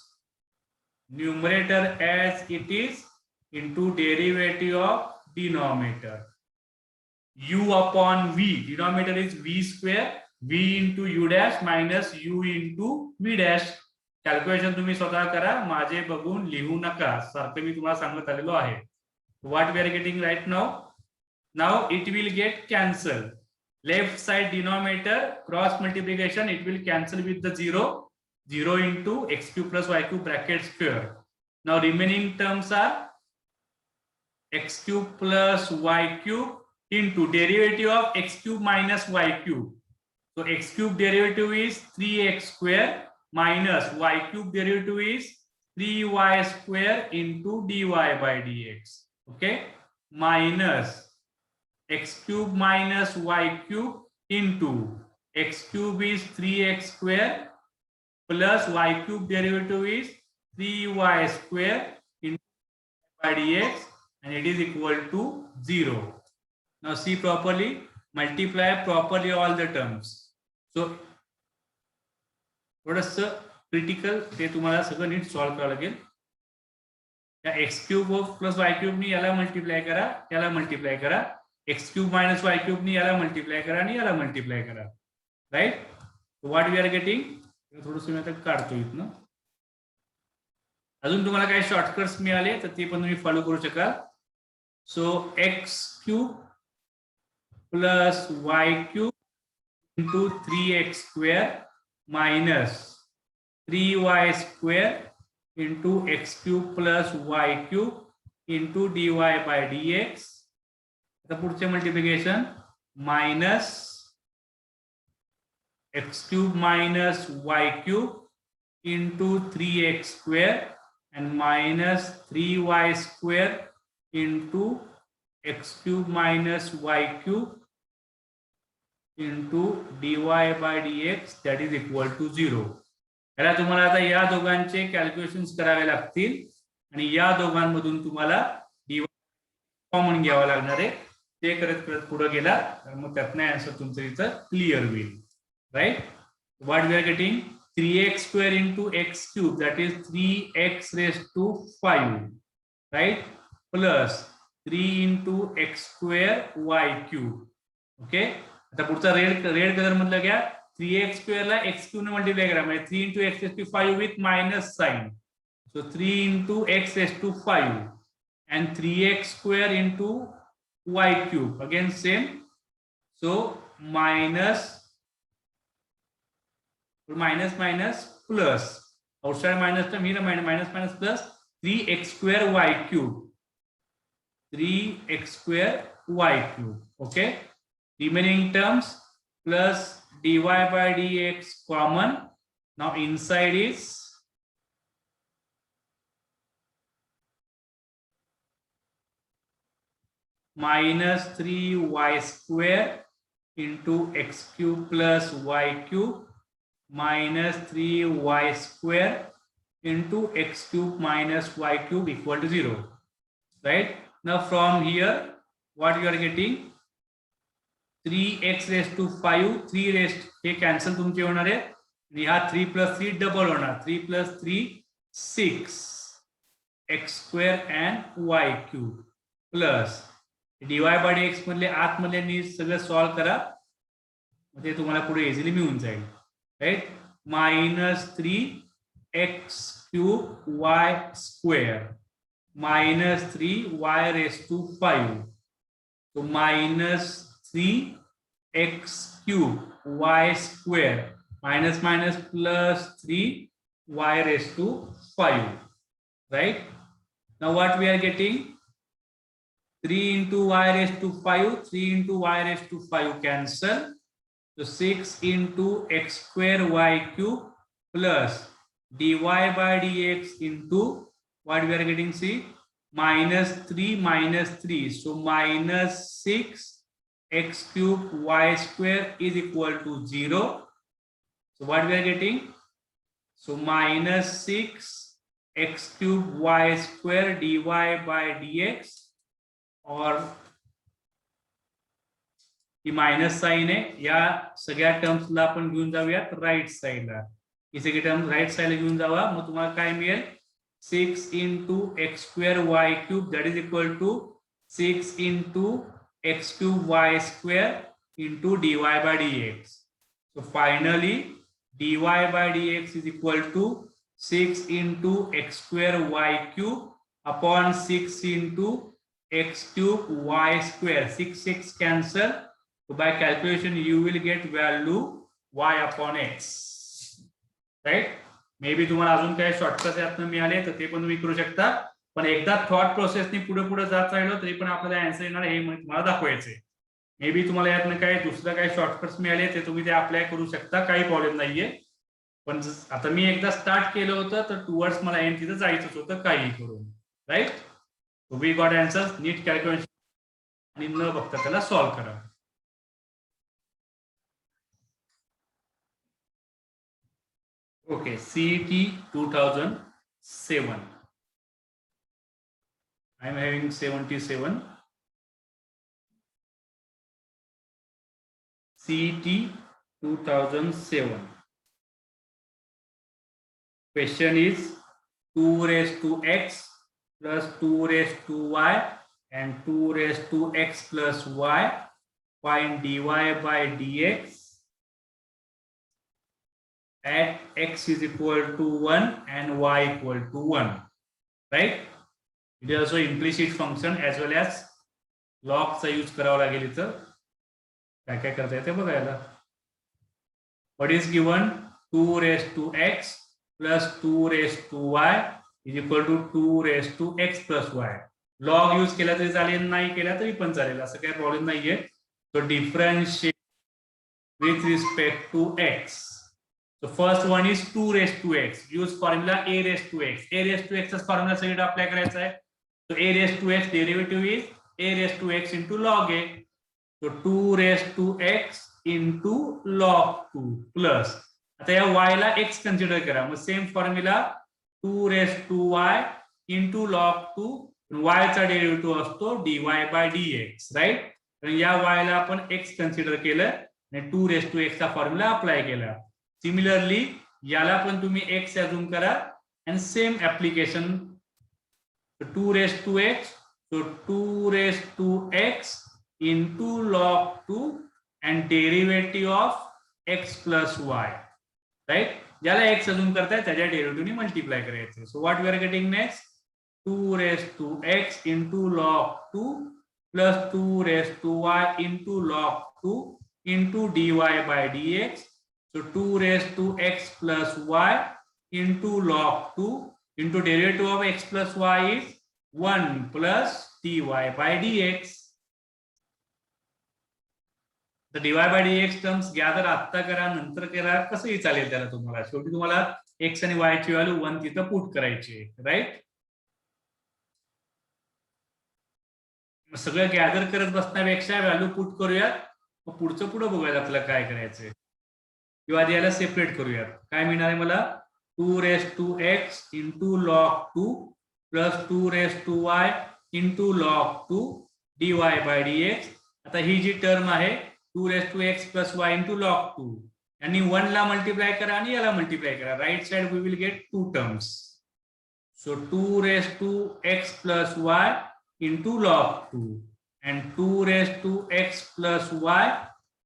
numerator as it is into derivative of denominator. U upon v, denominator is v square, v into u dash minus u into v dash. Calculation तुम्ही स्वतः करा, माझे बघून लिहू नका, सारखं मी तुम्हाला सांगत आलेलो आहे. What we are getting right now? Now it will get cancelled. Left side denominator cross multiplication, it will cancel with the 0. 0 into x cube plus y cube bracket square. Now remaining terms are x cube plus y cube into derivative of x cube minus y cube. So x cube derivative is 3x square minus y cube derivative is 3y square into dy by dx. Okay, minus x cube minus y cube into x cube is 3x square plus y cube derivative is 3y square into by dx, and it is equal to 0. Now see properly, multiply properly all the terms. So थोडस critical ते तुम्हाला सगळं नीट solve करावं लागेल. या x cube plus वाय cube नी याला मल्टिप्लाय करा, याला मल्टिप्लाय करा, x cube minus y cube नी याला मल्टिप्लाय करा आणि याला मल्टिप्लाय करा. Right, what we are getting. थोडस मी आता काढतो इथनं. अजून तुम्हाला काही शॉर्टकट्स मिळाले तर ते पण तुम्ही फॉलो करू शकाल. So X cube plus Y cube into 3x square minus 3y square into x cube plus y cube into dy by dx. आता पुढचे multiplication minus x cube minus y cube into 3x square and minus 3y square into x cube minus y cube into dy by dx that is equal to 0. याला तुम्हाला आता या दोघांचे calculations करावे लागतील आणि या दोघांमधून तुम्हाला dy कॉमन घ्यावा लागणार आहे. ते करत करत पुढे गेला तर मग त्यातनं आन्सर तुमचं इथं क्लिअर होईल. Right, what we are getting 3x square into x cube that is 3x raised to 5, right, plus 3 into x square y cube. Okay, आता पुढचा रेड कलर मधला घ्या. 3x स्क्वेअर ला x क्यूब ने multiply करा म्हणजे 3 into x raised to 5 with minus sign. So 3 into x raised to 5 and 3x square into y cube again same. So minus plus outside minus term here minus plus 3x square y cube, 3x square y cube. Okay, remaining terms plus dy by dx common. Now inside is minus 3y square into x cube plus y cube minus 3y square into x cube minus y cube equal to 0. Right, now from here what you are getting 3x raised to 5, 3 raised hey cancel तुमचे होणार आहे आणि हा 3 plus 3 double होणार. 3 plus 3 6 x square and y cube plus dy by dx मधले आतमधले नी सगळं solve करा म्हणजे तुम्हाला पुढे इझिली मिळून जाईल. Right, minus 3x cube y square minus 3y raised to 5. So minus 3x cube y square minus plus 3y raised to 5. Right, now what we are getting 3 into y raised to 5, 3 into y raised to 5 cancel. So 6 into x square y cube plus dy by dx into what we are getting, see, minus 3, so minus 6 x cube y square is equal to 0. So what we are getting, so minus 6 x cube y square dy by dx और ही minus sign आहे. या सगळ्या टर्म्सला आपण घेऊन जाऊयात right साइडला. ही सगळी term right साइडला घेऊन जावा. मग तुम्हाला काय मिळेल 6 into x square y cube that is equal to 6 into x cube y square into dy by dx. So finally dy by dx is equal to 6 into x square y cube upon 6 into x cube y square. 6 cancel. So by calculation you will get value y upon x. Right, may be तुम्हाला अजून काही shortcut यातनं मिळाले तर ते पण तुम्ही करू शकता. पण एकदा थॉट प्रोसेसने पुढे पुढे जात राहिलो तरी पण आपल्याला आन्सर येणार हे मला दाखवायचंय. मे बी तुम्हाला यातनं काय दुसरं काही शॉर्टकट्स मिळाले ते तुम्ही ते अप्लाय करू शकता, काही प्रॉब्लेम नाहीये. पण आता मी एकदा स्टार्ट केलं होतं तर टुवर्ड्स मला एंड तिथं जायचंच होतं काही करून, राईट. We got answer. नीट कॅल्क्युलेशन आणि न बघता त्याला सॉल्व्ह करा. Okay, CET 2007. I am having 77. CET 2007. Question is 2 raised to x plus 2 raised to y and 2 raised to x plus y. Find dy by dx at x is equal to 1 and y equal to 1. Right? It is also implicit function as well as log चा use करावा लागेल इथं. काय काय करता येते बघायला. What is given? 2 raised to x plus 2 raised to y is equal to 2 raised to x plus y. Log use केला तरी चालेल, नाही केला तरी पण चालेल, असं काही प्रॉब्लेम नाहीये. So differentiate with respect to x. So first one is 2 raised to x. Use formula a raised to x. A raised to x चा फॉर्म्युला सगळीकडे अप्लाय करायचा आहे. So a raised to x derivative is a raised to x into log a. So 2 raised to x into log 2 plus. आता या y ला x consider करा. मग same formula 2 raised to y into log 2. y चा derivative असतो dy by dx, right. तर या y ला आपण x consider केलं आणि 2 raised to x चा फॉर्म्युला अप्लाय केला. सिमिलरली याला पण तुम्ही x अज्यूम करा and same application. 2 raised to x, so 2 raised to x into log 2 and derivative of x plus y, right. ज्याला x अज्यूम करताय त्याच्या डेरिव्हेटिव्हने मल्टिप्लाय करायचे. So what we are getting next? 2 raised to x into log 2 plus 2 raised to y into log 2 into dy by dx. So 2 raised to x plus y into log 2 into derivative of x plus y is 1 plus dy by dx. The dy by dx terms gather आत्ता करा नंतर करा कसंही चालेल त्याला तुम्हाला. शेवटी तुम्हाला x आणि y ची व्हॅल्यू 1 तिथं पुट करायची आहे, राईट. सगळं गॅदर करत बसण्यापेक्षा व्हॅल्यू पुट करूयात, मग पुढचं पुढे बघूयात आपल्याला काय करायचंय. किंवा याला सेपरेट करूयात. काय मिळणार आहे मला? 2 raised to x into log 2 plus 2 raised to y into log 2 dy by dx. आता ही जी टर्म आहे 2 raised to x plus y into log 2 आणि 1 ला मल्टिप्लाय करा आणि याला मल्टिप्लाय करा. Right side we will get 2 terms. So 2 raised to x plus y into log 2 and 2 raised to x plus y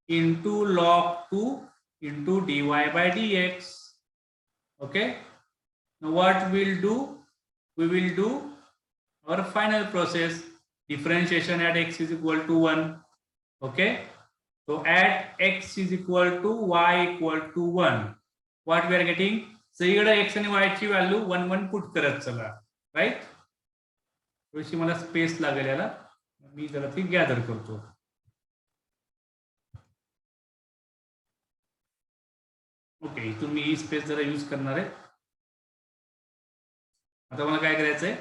into log 2 into dy by dx. Okay, now what we'll do, we will do our final process, differentiation at x is equal to 1. Okay, so at x is equal to y equal to 1, what we are getting? सगळीकडे x आणि y ची value 1 1 put करत चला, right. थोडीशी मला space लागेल याला, मी जरा ती गॅदर करतो. ओके, इथून मी ही स्पेस जरा यूज करणार आहे. आता मला काय करायचंय?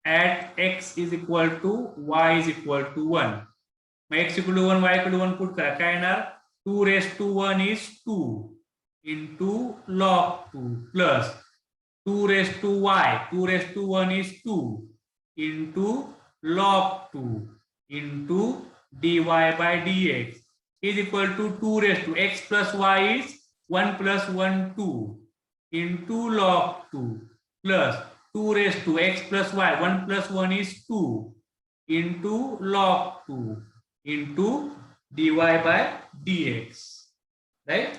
At x is equal to y is equal to 1. मग x equal to 1 y equal to 1 put करा. काय येणार? 2 raised to 1 is 2 into log 2 plus 2 raised to y, 2 raised to 1 is 2 into log 2 into dy by dx is equal to 2 raised to x plus y is 1 plus 1 2 into log 2 plus 2 raised to x plus y 1 plus 1 is 2 into log 2 into dy by dx, right.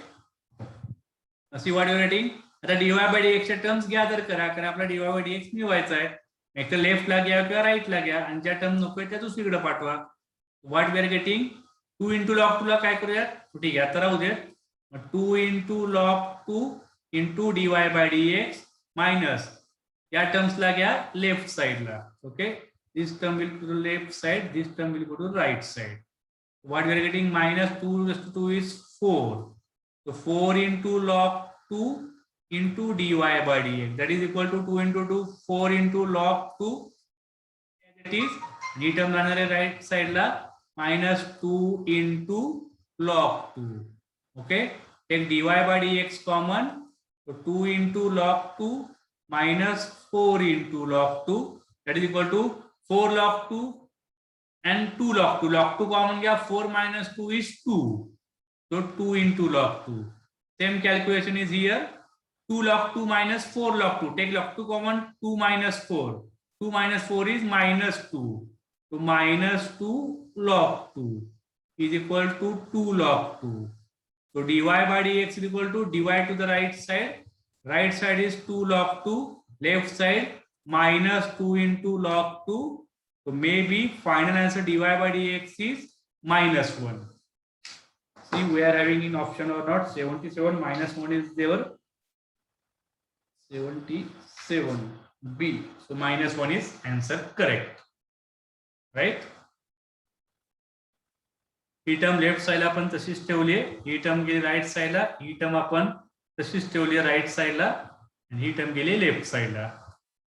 See what you are getting? आता dy by dx च्या terms gather करा, कारण आपला dy by dx मिळवायचा आहे. एक तर लेफ्टला घ्या किंवा राईटला घ्या आणि ज्या टर्म नकोय त्या दुसरीकडे पाठवा. What we are getting? 2 into log 2 ला काय करूयात? ठीक आहे, आता राहू दे. 2 into log 2 into dy by dx minus या टर्म्सला घ्या लेफ्ट साइडला. Okay, this term will go to left side, this term will go to right side. What we are getting, minus 2 raised to 2 is 4. So 4 into log 2 into dy by dx, that is equal to 2 into 2, 4 into log 2. That is g term राहणार आहे right साइडला minus 2 into log 2. Okay, take dy by dx common. So 2 into log 2 minus 4 into log 2, that is equal to 4 log 2 and 2 log 2. Log 2 common gया, 4 minus 2 is 2. So 2 into log 2. Same calculation is here. 2 log 2 minus 4 log 2. Take log 2 common, 2 minus 4. 2 minus 4 is minus 2. So minus 2 log 2 is equal to 2 log 2. So dy by dx is equal to, divide to the right side. Right side is 2 log 2. Left side minus 2 into log 2. So maybe final answer dy by dx is minus 1. See, we are having in option or not. 77 minus 1 is there. 77 B. So minus 1 is answer correct. Right? He term left साइडला आपण तशीच ठेवली आहे. ही term गेली right साइडला. ही term आपण तशीच ठेवली आहे राइट साइडला. आणि ही टर्म गेली लेफ्ट साइडला.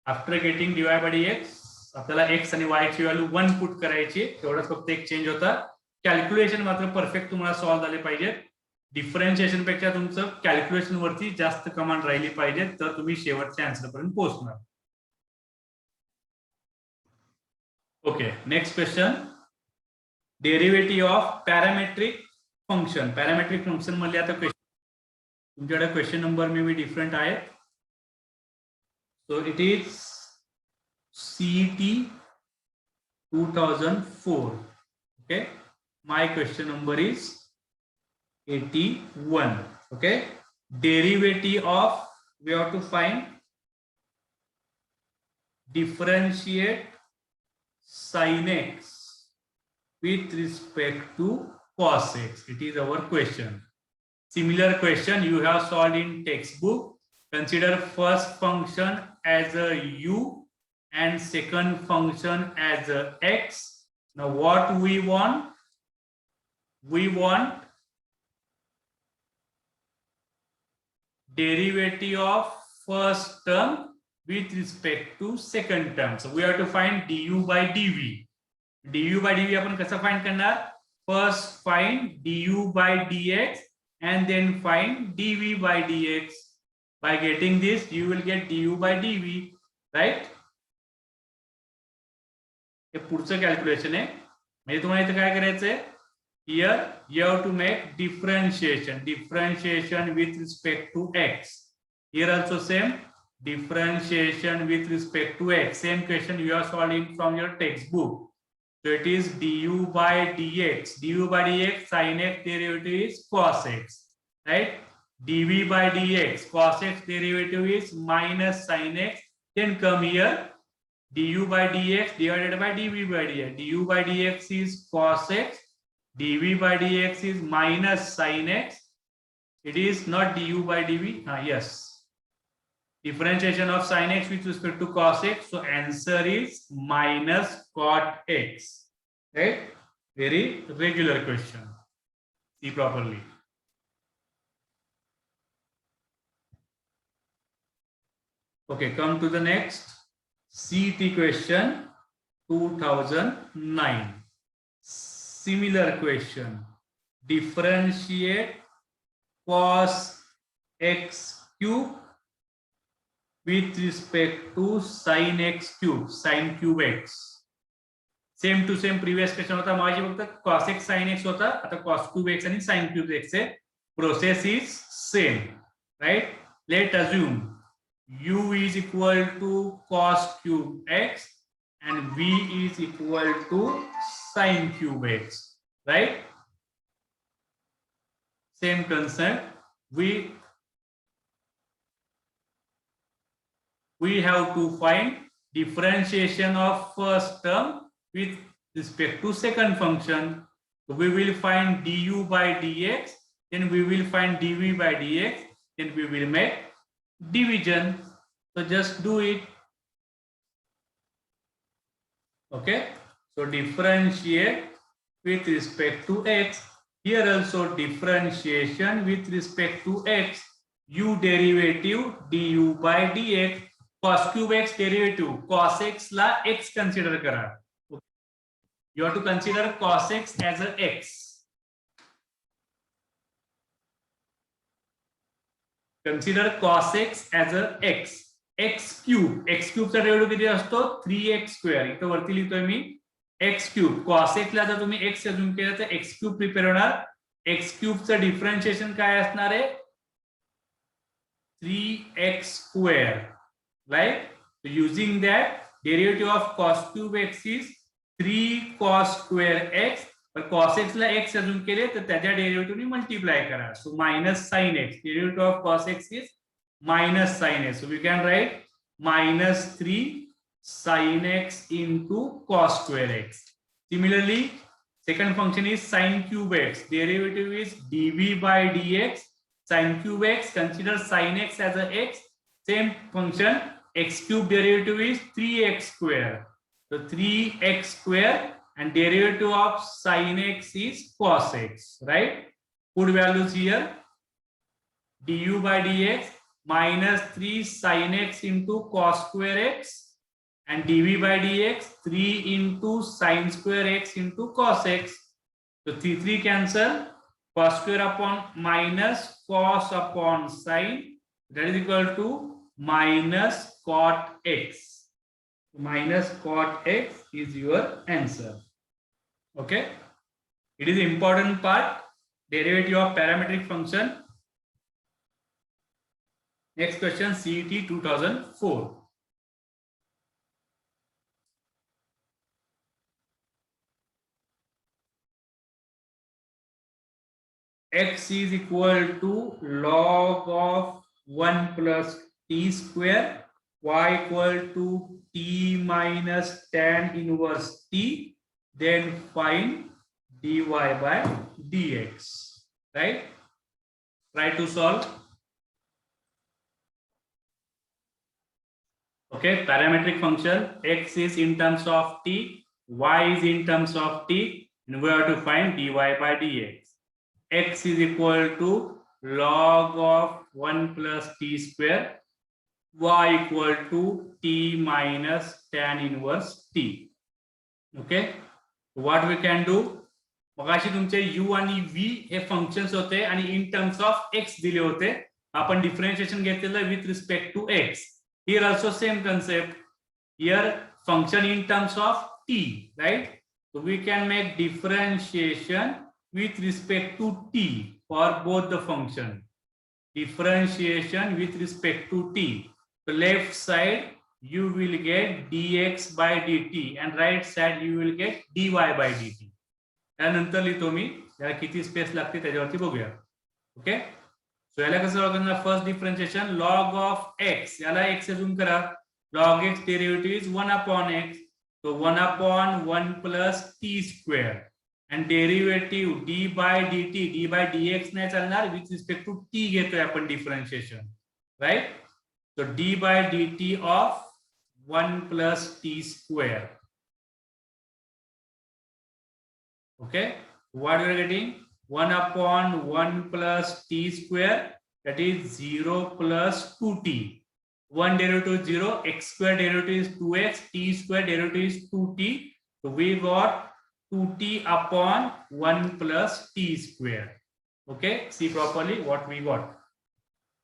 After getting dy by dx आपल्याला x आणि y ची व्हॅल्यू 1 पुट करायची. तेवढाच फक्त एक चेंज होता. कॅल्क्युलेशन मात्र परफेक्ट तुम्हाला सॉल्व्ह झाले पाहिजे. डिफरन्शिएशन पेक्षा तुमचं कॅल्क्युलेशन वरती जास्त कमांड राहिली पाहिजे, तर तुम्ही शेवटच्या आन्सर पर्यंत पोहोचणार. Okay, next question. Derivative of parametric function. Parametric function मध्ये आता क्वेश्चन तुमच्याकडे question number may be different आहे. So it is CET 2004. Okay, my question number is 81. Okay, derivative of, we have to find differentiate sin x with respect to cos x. It is our question. Similar question you have solved in textbook. Consider first function as a u and second function as a x. Now what we want? We want derivative of first term with respect to second term. So we have to find du by dv. Du by dv आपण कसं find करणार? First find du by dx and then find dv by dx. By getting this you will get du by dv, right? हे पुढचं calculation आहे. म्हणजे तुम्हाला इथे काय करायचंय? Here you have to make differentiation with respect to x. Here also same differentiation with respect to x. Same question you are solving from your textbook. So it is du by dx. Du by dx, sin x derivative is cos x, right? dv by dx, cos x derivative is minus sin x. Then come here, du by dx divided by dv by dx. du by dx is cos x, dv by dx is minus sin x. It is not du by dv. Yes, differentiation of sin x with respect to cos x. So answer is minus cot x. Right? Very regular question. See properly. Okay, come to the next. CET question 2009. Similar question. Differentiate cos x cube with respect to sin x cube, sin cube x. Same to same previous question होता. माजी फक्त cos x sin x होता. आता cos cube x आणि sin cube x चे process is same, right? Let's assume u is equal to cos cube x and v is equal to sin cube x, right? Same concept. We have to find differentiation of first term with respect to second function. So we will find du by dx, then we will find dv by dx, then we will make division. So just do it. Okay, so differentiate with respect to x. Here also differentiation with respect to x. U derivative du by dx. Cos cube x derivative cos x ला x consider करा. You have to consider cos x as a x. Consider cos x as a x. x cube चा derivative किती असतो 3x square. इथं वरती लिहितोय मी x cube. cos x ला जर तुम्ही x अजून केलं तर x क्यूब प्रिपेअर होणार. x क्यूब चं डिफरन्शिएशन काय असणार आहे 3x square, right. So using that derivative of cos cube x is 3 cos square x. पर cos x ला x अजून केले तर त्याच्या डेरिव्हेटिव्हने मल्टिप्लाय करा. So minus sine x. Derivative of cos x is minus sin x. So we can write minus 3 sin x into cos square x. Similarly, second function is sin cube x. Derivative is dv by dx. Sin cube x, consider sin x as a x. Same function, x cube derivative is 3x square. So 3x square and derivative of sin x is cos x, right? Put values here. du by dx minus 3 sin x into cos square x and dv by dx 3 into sin square x into cos x. So 3 cancel. Cos square upon minus cos upon sin, that is equal to minus cot x. Minus cot x is your answer. Okay, it is important part, derivative of parametric function. Next question, CET 2004. X is equal to log of 1 plus t square, y equal to t minus tan inverse t, then find dy by dx, right? Try to solve. Okay, parametric function, x is in terms of t, y is in terms of t, and we have to find dy by dx. X is equal to log of 1 plus t square, y equal to t minus tan inverse t. Okay, what we can do, मगाशी तुमचे u आणि v हे functions होते आणि in terms of x दिले होते. आपण differentiation घेतलेलं with respect to x. Here also same concept. Here function in terms of t, right? So we can make differentiation with respect to t for both the function. Differentiation with respect to t. The left side you will get dx by dt and right side you will get dy by dt. त्यानंतर लिहितो मी, याला किती space लागते त्याच्यावरती बघूया. Okay, सो याला कसं बघणार, first differentiation log of x, याला x अजून करा. log x derivative is 1 upon x, so 1 upon 1 plus t square and derivative d by dt, d by dx नाही चालणार, with respect to t घेतोय आपण differentiation, right? So d by dt of 1 plus t square. Okay, what we are getting, 1 upon 1 plus t square, that is 0 plus 2t. 1 derivative 0, x square derivative is 2x, t square derivative is 2t. So we got 2t upon 1 plus t square. Okay, see properly what we got.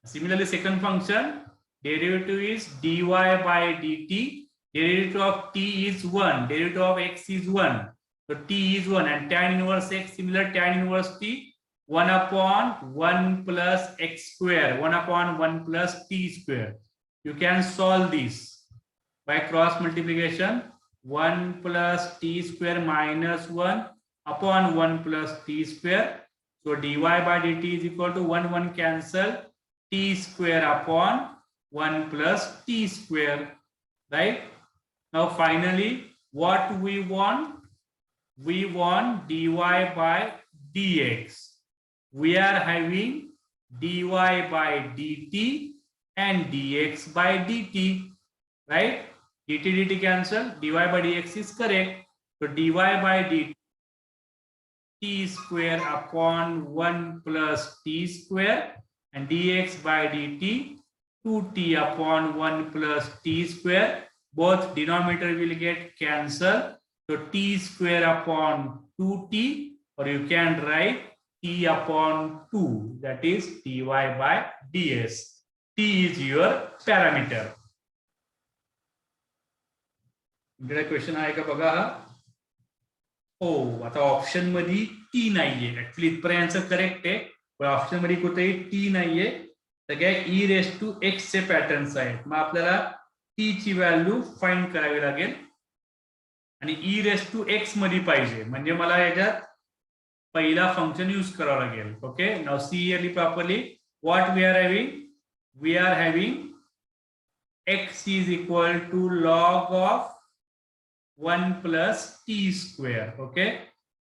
Similarly, second function, derivative is dy by dt, derivative of t is 1, derivative of x is 1. So t is 1 and tan inverse x, similar tan inverse t, 1 upon 1 plus x square, 1 upon 1 plus t square. You can solve this by cross multiplication. 1 plus t square minus 1 upon 1 plus t square. So dy by dt is equal to 1 1 cancel, t square upon 1 plus t square, right? Now finally what we want, we want dy by dx. We are having dy by dt and dx by dt, right? dt cancel, dy by dx is correct. So dy by dt t square upon 1 plus t square and dx by dt 2t upon 1 plus t square. Both denominator will get cancelled. So t square upon 2t, or you can write t upon 2, that is dy by ds. T is your parameter. Question आहे का बघा. हो, आता option मध्ये T नाहीये. Actually इथपर्यंत correct आहे, पण ऑप्शन मध्ये कुठेही टी नाहीये. सगळ्या ई रेस टू एक्स चे पॅटर्न्स आहेत. मग आपल्याला टी ची व्हॅल्यू फाइंड करावी लागेल आणि ई रेस टू एक्स मध्ये पाहिजे, म्हणजे मला याच्यात पहिला फंक्शन यूज करावा लागेल. Okay, now see clearly properly what we are having. We are having x is equal to log of 1 plus t square. Okay,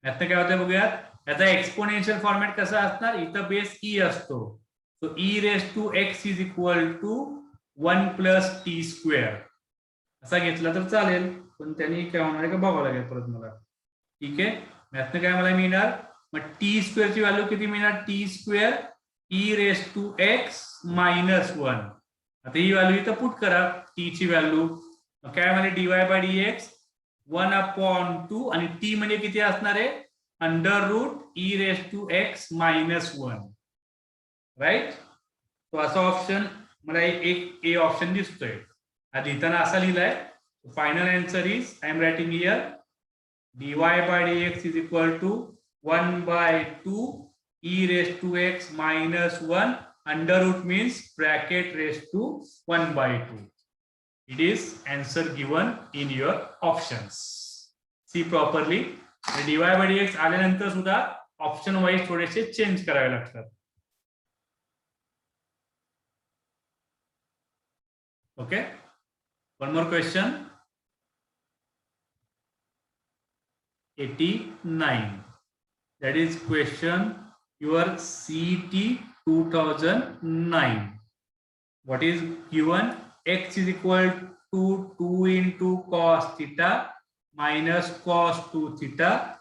आता काय होतं बघूयात. याचा एक्सपोनेन्शियल फॉर्मॅट कसा असणार. इथं बेस e असतो. So e raise to x is equal to 1 plus t square असा घेतला तर चालेल, पण त्यांनी काय होणार आहे का बघावं लागेल परत मला. ठीक आहे, यातनं काय मला मिळणार. मग टी स्क्वेअर ची व्हॅल्यू किती मिळणार. T square e raise to x minus 1. आता ही व्हॅल्यू इथं पुट करा, टी ची व्हॅल्यू. काय म्हणजे dy बाय dx 1 अपॉन 2 आणि टी म्हणजे किती असणार आहे. Under root e raise to x minus 1. Right. तो असा ऑप्शन मला एक ए ऑप्शन दिसतोय. आधी लिहिताना असा लिहिलाय. Final answer is I am writing here dy by dx is equal to 1 by 2 e raise to x minus 1 under root means bracket raised to 1 by 2. It is answer given in your options. See properly. dy by dx आल्यानंतर सुद्धा option wise थोडेसे change करावे लागतात. Okay, one more question. 89. That is question your CET 2009. What is given. X is equal to 2 into cos theta minus cos 2 theta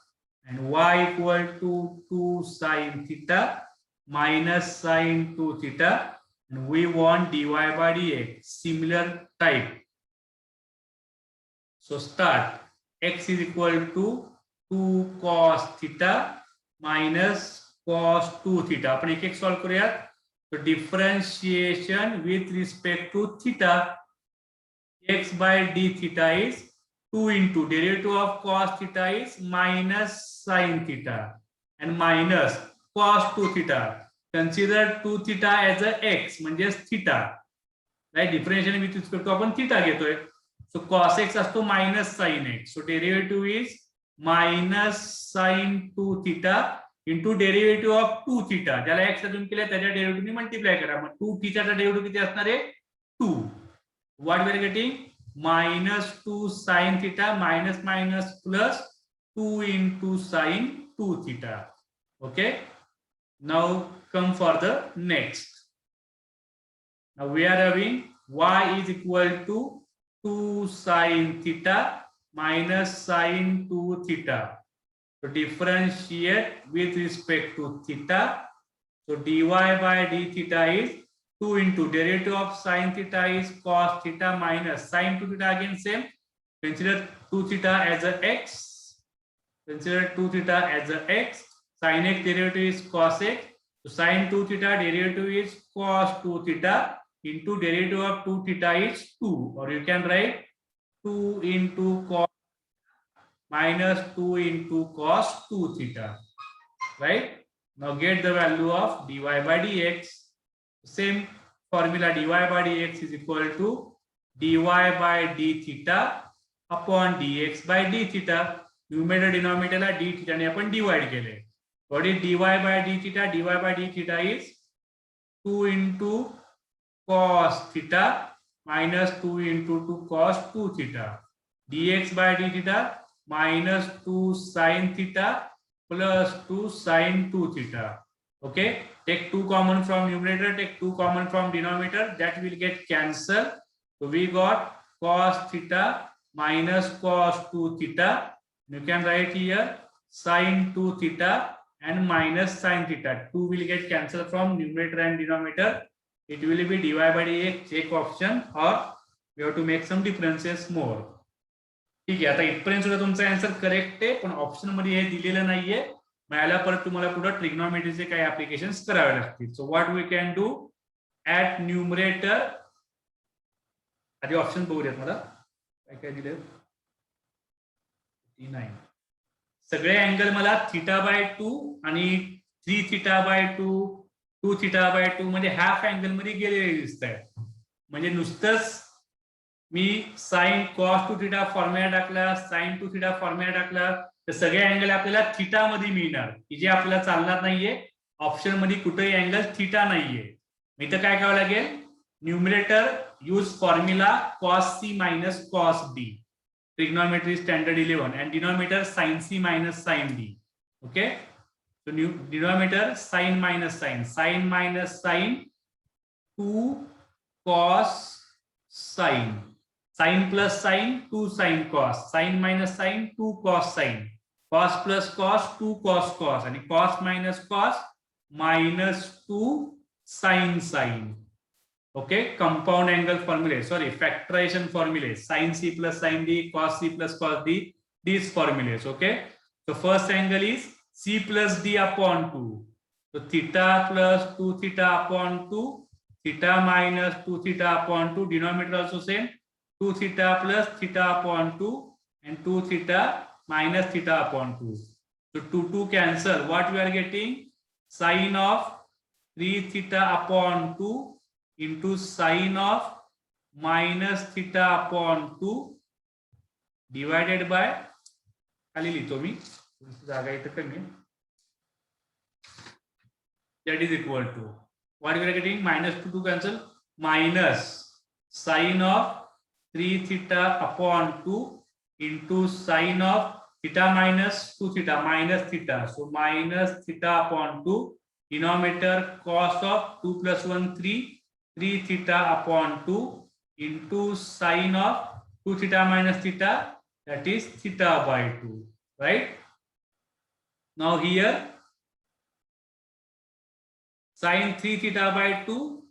and y equal to 2 sin theta minus sin 2 theta, and we want dy by dx similar type. So start. X is equal to 2 cos theta minus cos 2 theta. आपण एक एक solve करूयात. तो differentiation with respect to theta. x by d theta is 2 into derivative of cos theta is minus sin theta and minus cos 2 theta. Consider 2 theta as a x म्हणजे theta. Right. Differentiation with respect to आपण theta घेतोय. So cos x असतो minus sin x. So derivative is minus sin 2 theta into derivative of 2 theta. ज्याला x अजून केलं त्याच्या डेरिव्हेटिव्हने multiply करा. मग 2 थीटाचा डेरिव्हेटिव्ह किती असणार आहे. 2. What we are getting. Minus 2 sine theta minus minus plus 2 into sine 2 theta. Okay, now come for the next. Now we are having y is equal to 2 sine theta minus sine 2 theta. So differentiate with respect to theta. So dy by d theta is 2 into derivative of sin theta is cos theta minus sin 2 theta, again same. Consider 2 theta as a x. Consider 2 theta as a x. Sin x derivative is cos x. So sin 2 theta derivative is cos 2 theta into derivative of 2 theta is 2, or you can write 2 into cos minus 2 into cos 2 theta. Right. Now get the value of dy by dx. Same formula. dy by dx is equal to dy by d theta upon dx by d theta. Numerator denominator La d theta ने आपण divide केले. What is dy by d theta? dy by d theta is 2 into cos theta minus 2 into 2 cos 2 theta. dx by d theta minus 2 sin theta plus 2 sin 2 theta. Okay, take 2 common from numerator, take 2 common from denominator, that will get cancelled. So we got cos theta minus cos 2 theta. You can write here sin 2 theta and minus sin theta. 2 will get cancelled from numerator and denominator. It will be dy by dx. Check option, or we have to make some differences more. ठीक आहे, आता इथपर्यंत सुद्धा तुमचा answer correct आहे, पण option मध्ये हे दिलेलं नाहीये. मला परत तुम्हाला पुढे ट्रिग्नोमेट्रीचे काही ऍप्लिकेशन्स करावे लागतील. So what we can do at numerator, आधी ऑप्शन बघूयात. मला काय काय दिले, 9 सगळे अँगल मला θ/2 आणि 3 θ/2 2 θ/2 म्हणजे हाफ अँगल मध्ये गेलेले दिसत आहेत. म्हणजे नुसतंच मी साइन cos 2 θ फॉर्म्युला टाकला, sin 2 θ फॉर्म्युला टाकला, तर सगळे अँगल आपल्याला थीटा मध्ये मिळणार, की जे आपल्याला चालणार नाहीये. ऑप्शन मध्ये कुठेही अँगल थीटा नाहीये. इथं काय करावं लागेल, numerator use formula cos c minus cos d, trigonometry standard 11, and denominator sin c minus sin d. Okay, so denominator sin minus sin, sin minus sin 2 cos sin, sin plus sin 2 sin cos, sin minus sin 2 cos sin, cos plus cos 2 cos cos, and cos minus cos minus 2 sin sin. Okay, compound angle formula, sorry, factorization formula, sin c plus sin d, cos c plus cos d, these formulas. Okay, so first angle is c plus d upon 2, so theta plus 2 theta upon 2, theta minus 2 theta upon 2, denominator also same, 2 theta plus theta upon 2, and 2 theta minus theta upon 2. So 2 cancel. What we are getting? Sine of 3 theta upon 2 into sine of minus theta upon 2 divided by, खाली लिहितो मी, जागा इथं कमी, that is equal to what we are getting, minus 2 cancel, minus sine of 3 theta upon 2 into sine of theta minus 2 theta minus theta, so minus theta upon 2, denominator cos of 2 plus 1 3 theta upon 2 into sine of 2 theta minus theta, that is theta by 2, right? Now here sine 3 theta by 2,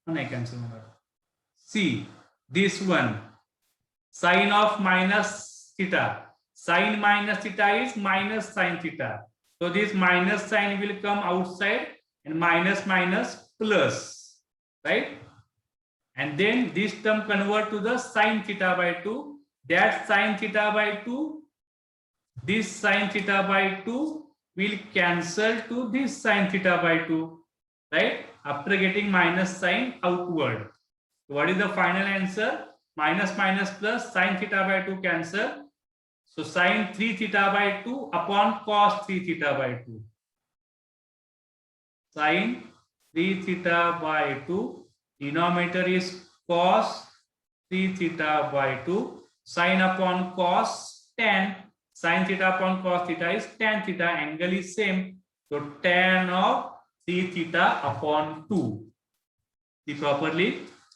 and I cancel. See this one, sine of minus theta, sine minus theta is minus sine theta, so this minus sign will come outside and minus minus plus, right? And then this term convert to the sine theta by 2, that sine theta by 2, this sine theta by 2 will cancel to this sine theta by 2, right? After getting minus sign outward. So what is the final answer? Minus minus plus, sine theta by 2 cancel. So sine 3 theta by 2 upon cos 3 theta by 2. Sine 3 theta by 2, denominator is cos 3 theta by 2, sine upon cos tan, sine theta upon cos theta is tan theta, angle is same, so tan of 3 theta upon 2. See properly,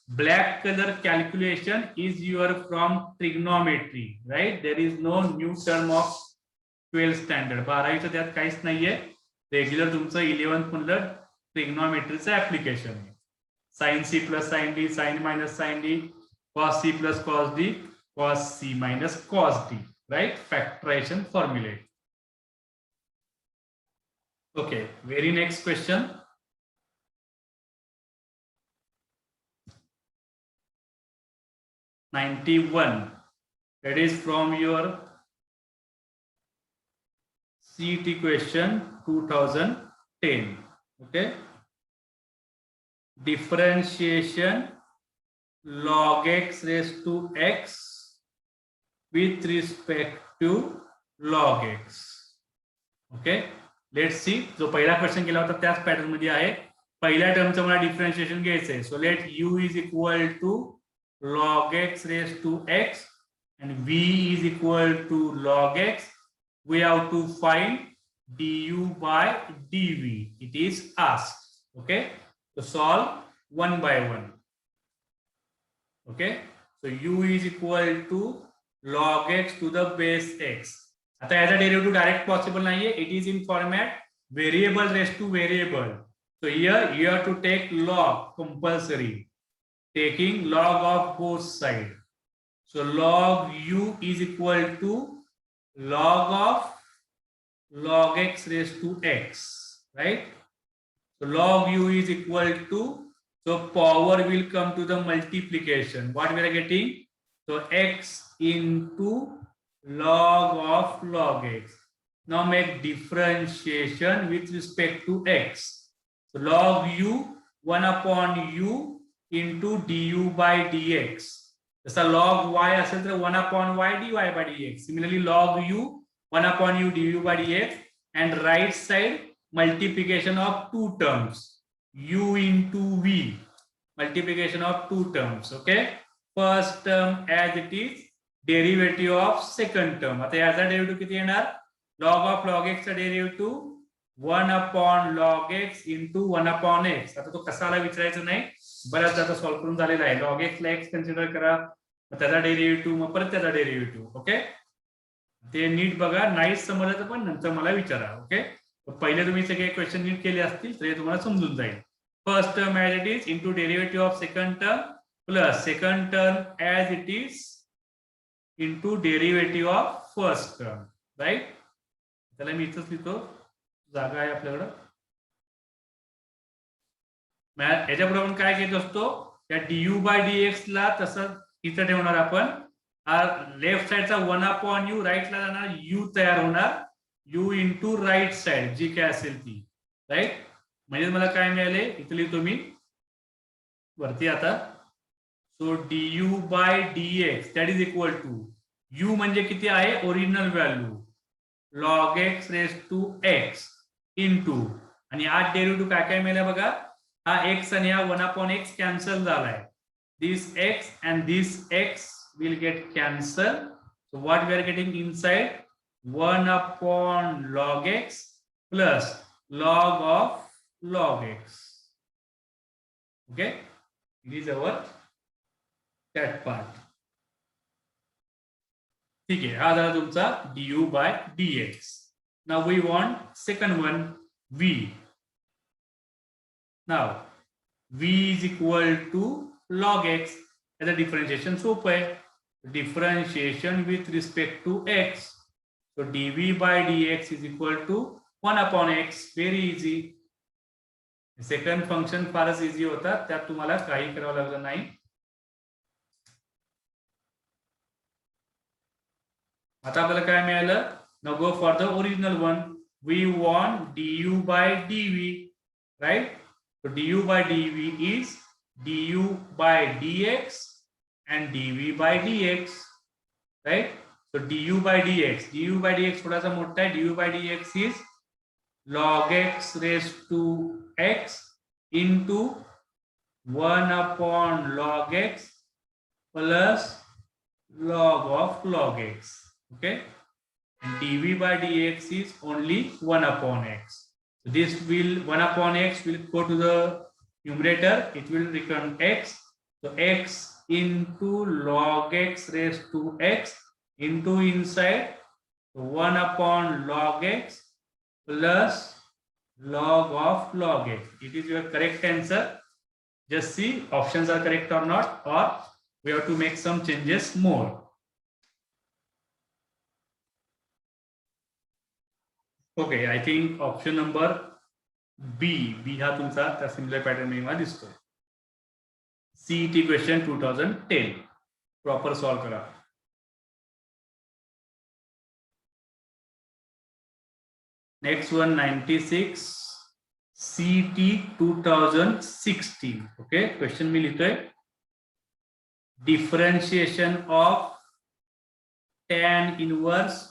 black color calculation is your from trigonometry, right? There is no new term of 12th standard. 12वीचं त्यात काहीच नाहीये, regular तुमचं 11th मधलं ट्रिग्नोमेट्रीचं application आहे. sin c plus sin d, sin minus sin d, cos c plus cos d, cos c minus cos d, right? Factorization formula. Okay, very next question. '91. That is from your CET question 2010. Okay. Differentiation log x raised to x with respect to log x. Okay. Let's see. जो पहिला question केला होता त्याच pattern मध्ये आहे. पहिल्या टर्मचं मला differentiation घ्यायचंय. So let u is equal to log x raised to x and v is equal to log x. We have to find du by dv. It is asked. Okay. So solve one by one. Okay. So u is equal to log x to the base x. आता याचा derivative direct possible नाहीये. It is in format variable raise two variable. So here you have to take log compulsory, taking log of both sides. So log u is equal to log of log x raised to x, right? So log u is equal to, so power will come to the multiplication. What we are getting? So x into log of log x. Now make differentiation with respect to x. So log u 1 upon u into du by dx. जसा log y असेल तर 1 upon y dy by dx. Similarly log u 1 upon u du by dx, and right side multiplication of two terms, u into v, multiplication of two terms. Okay, first term as it is, derivative of second term. आता याचा derivative किती येणार? log of log x चा derivative 1 upon log x into 1 upon x. आता तो कसाला विचारायचं नाही, बऱ्याच आता सॉल्व्ह करून झालेला आहे. log x ला x कन्सिडर करा, मग त्याचा डेरिव्हेटिव्ह, मग परत त्याचा डेरिव्हेटिव्ह. ओके, ते नीट बघा, नाही समजलं पण नंतर मला विचारा. ओके, पहिले तुम्ही सगळे क्वेश्चन नीट केले असतील तर तुम्हाला समजून जाईल. First term as it is into derivative of second term plus second term as it is into derivative of first term. Right, त्याला मी इथंच लिहितो, जागा आहे आपल्याकडं. याच्यापुढे आपण काय घेत असतो, त्या du बाय dx ला तसं इथं ठेवणार आपण. लेफ्ट साइडचा 1 अपॉन यू, राईटला जाणार u तयार होणार, u इंटू राईट साइड जी काय असेल ती. राईट, म्हणजे मला काय मिळाले, इथं लिहितो मी वरती आता. So du by dx that is equal to, u म्हणजे किती आहे, original value, log x raise to x into, आणि आज डेरिव्हेटिव्ह काय काय मिळालं बघा. हा x आणि हा 1 अपॉन x कॅन्सल झालाय. This x and this x will get cancelled. So what we are getting inside, 1 upon log x plus log of log x. Okay, it is our that part. ठीक आहे, हा झाला तुमचा du by dx. Now we want second one, v. Now v is equal to log x. याचा differentiation सोपं आहे. Differentiation with respect to x. So dv by dx is equal to 1 upon x. Very easy. Second function फारच easy होता, त्यात तुम्हाला काही करावं लागलं नाही. आता आपल्याला काय मिळालं, now go for the original one. We want du by dv, right? So du by dv is du by dx and dv by dx, right? So du by dx थोड़ा सा मोटा है. du by dx is log x raised to x into 1 upon log x plus log of log x. Okay, and dv by dx is only 1 upon x. So this will 1 upon x will go to the numerator, it will return x. So x into log x raised to x into inside 1 upon log x plus log of log x. It is your correct answer. Just see options are correct or not, or we have to make some changes more. Okay, I think option number B हा तुमचा त्या similar pattern मध्ये मला दिसतोय. CET question 2010 proper solve करा. Next one 96 CET 2016. Okay, question मी लिहितोय, differentiation of tan inverse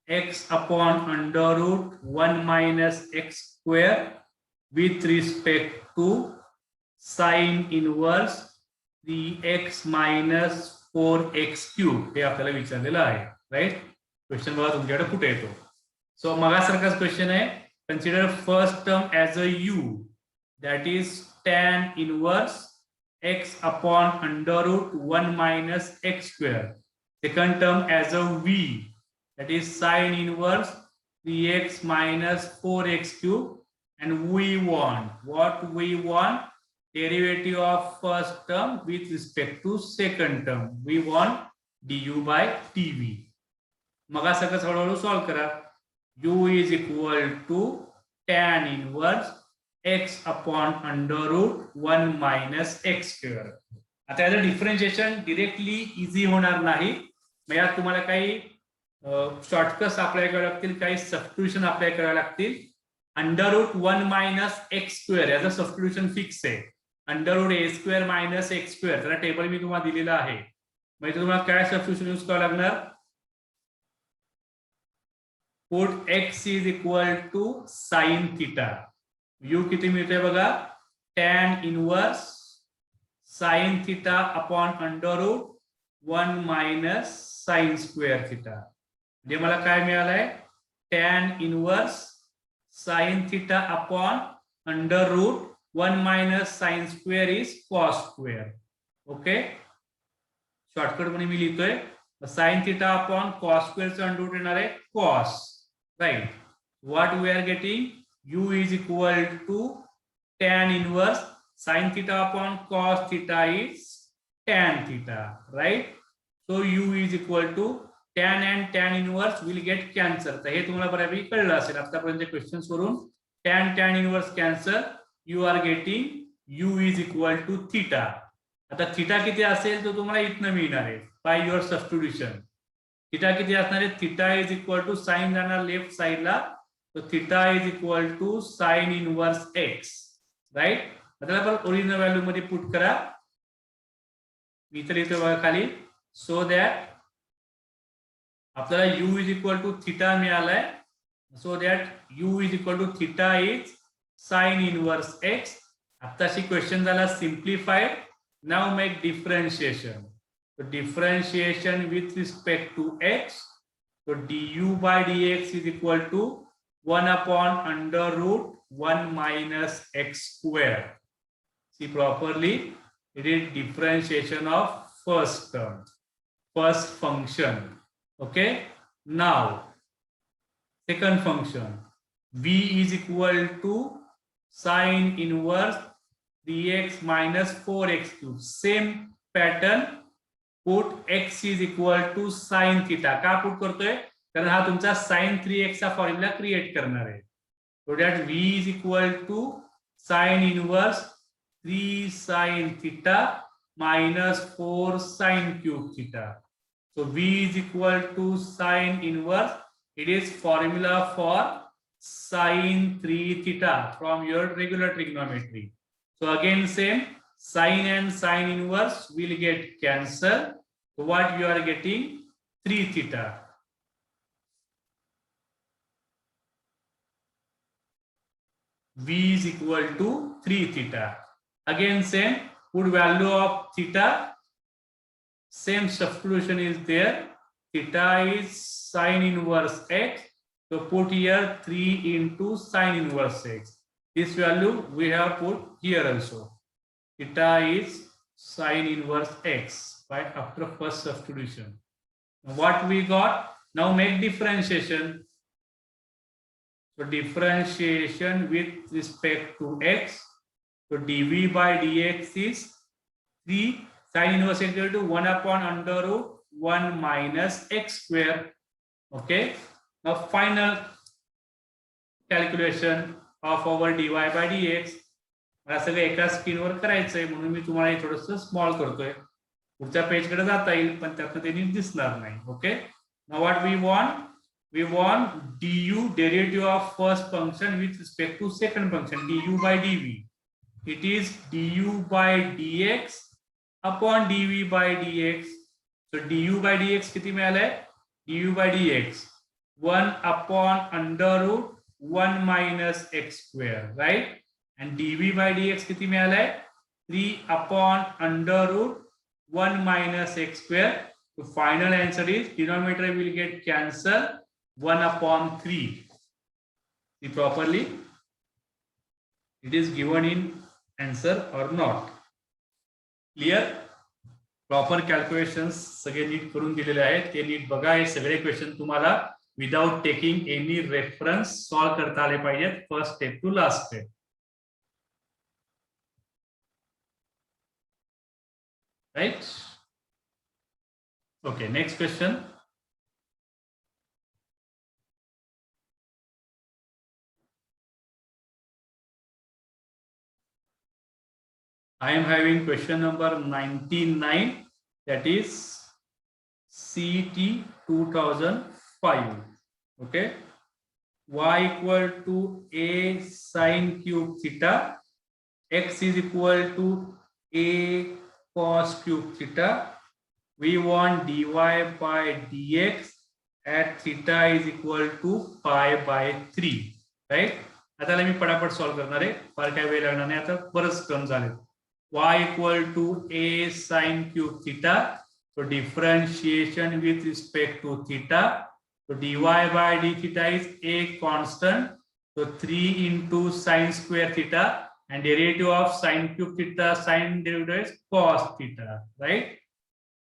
x upon under root 1 minus x square with respect to sin inverse 3x minus 4x cube. हे आपल्याला विचारलेलं आहे. Right, question बघा तुमच्याकडे कुठे येतो. सो मगासारखाच क्वेश्चन आहे. Consider first term as a u, that is tan inverse x upon under root 1 minus x square. Second term as a v, that is sine inverse 3x minus 4x cube. And we want, what we want? Derivative of first term with respect to second term. We want du by dv. मग सगळं हळूहळू solve करा. u is equal to tan inverse x upon under root 1 minus x square. आता याचं differentiation directly easy होणार नाही. मग यात तुम्हाला काही शॉर्टकट्स अप्लाय करावे लागतील, काही सबस्टिट्यूशन अप्लाय करावे लागतील. Under root 1 minus x square याचं सबस्टिट्यूशन फिक्स आहे. Under root a square minus x square त्याला टेबल मी तुम्हाला दिलेला आहे. म्हणजे तुम्हाला काय सबस्टिट्यूशन यूज करावं लागणार? Put x is equal to sin theta. u किती मिळतोय बघा? tan inverse sin theta upon under root 1 minus sin square theta. म्हणजे मला काय मिळालंय? tan inverse sin theta upon under root 1 minus sin square is cos square. Okay, shortcut मध्ये मी लिहितोय sin theta upon cos square चं under root येणार आहे cos. Right, what we are getting? u is equal to tan inverse sin theta upon cos theta is tan theta, right? So u is equal to tan and tan inverse will get cancel. तर हे तुम्हाला बऱ्यापैकी कळलं असेल आतापर्यंत questions वरून. tan inverse cancel, you are getting u is equal to theta. आता theta किती असेल तो तुम्हाला इथनं मिळणार आहे बाय युअर सबस्टिट्यूशन. थीटा किती असणार आहे? Theta is equal to sine जाणार लेफ्ट साइडला, तो theta is equal to sine inverse x, right? आता आपण ओरिजिनल व्हॅल्यू मध्ये पुट करा. मी तर इथे बघा खाली, सो दॅट आपल्याला u is equal to theta मिळालाय. So that u is equal to theta is sine inverse X. आताशी क्वेश्चन झाला simplified. Now make differentiation. So differentiation with respect to x, so du by dx is equal to 1 upon under root 1 minus x square. See properly, it is differentiation of first term, first function. Okay, now second function, v is equal to sine inverse 3x minus 4x cube. Same pattern. Put x is equal to sin theta. का put करतोय? कारण हा तुमचा sin 3x चा formula create करणार आहे. So that v is equal to sin inverse 3 sin theta minus 4 sin cube theta. So v is equal to sin inverse. It is formula for sin 3 theta from your regular trigonometry. So again same, sin and sin inverse will get cancelled. So what you are getting? 3 theta. V is equal to 3 theta. Again same, put value of theta. Same substitution is there. Theta is sin inverse x. So put here 3 into sin inverse x. This value we have put here also. Theta is sin inverse x by after first substitution. What we got? Now make differentiation. So differentiation with respect to x. So dv by dx is 3 sin inverse x equal to 1 upon under root 1 minus x square. Okay. Now final calculation of our dy by dx. मला सगळं एका स्क्रीनवर करायचंय म्हणून मी तुम्हाला थोडंसं small करतोय. पुढच्या पेजकडे जाता येईल पण त्यातनं ते नीट दिसणार नाही. Okay, now what we want du derivative of first function with respect to second function du by dv. It is du by dx upon dv by dx. So du by dx किती मिळालंय? du by dx 1 upon under root 1 minus x square, right? And dv by dx किती मिळालंय? 3 upon under root 1 minus x square. So final answer is denominator will get cancelled 1 upon 3. See properly? It is given in answer or not? Clear? Proper calculations सगळे NEET करून दिलेले आहेत, ते NEET बघा. हे सगळे question तुम्हाला without taking any reference solve करता आले पाहिजेत, first step to last step. Right? Okay, next question. I am having question number 99, that is CET 2005. Okay, y equal to a sine cube theta, x is equal to a cos cube theta. We want dy by dx at theta is equal to pi by 3. Right? आता मी पटापट solve करणार आहे, फार काही वेळ लागणार नाही, आता बरंच टर्म झाले. y equal to a sine cube theta, so differentiation with respect to theta, so dy by d theta is a constant, so 3 into sine square theta, and derivative of sine cube theta, sine derivative is cos theta, right?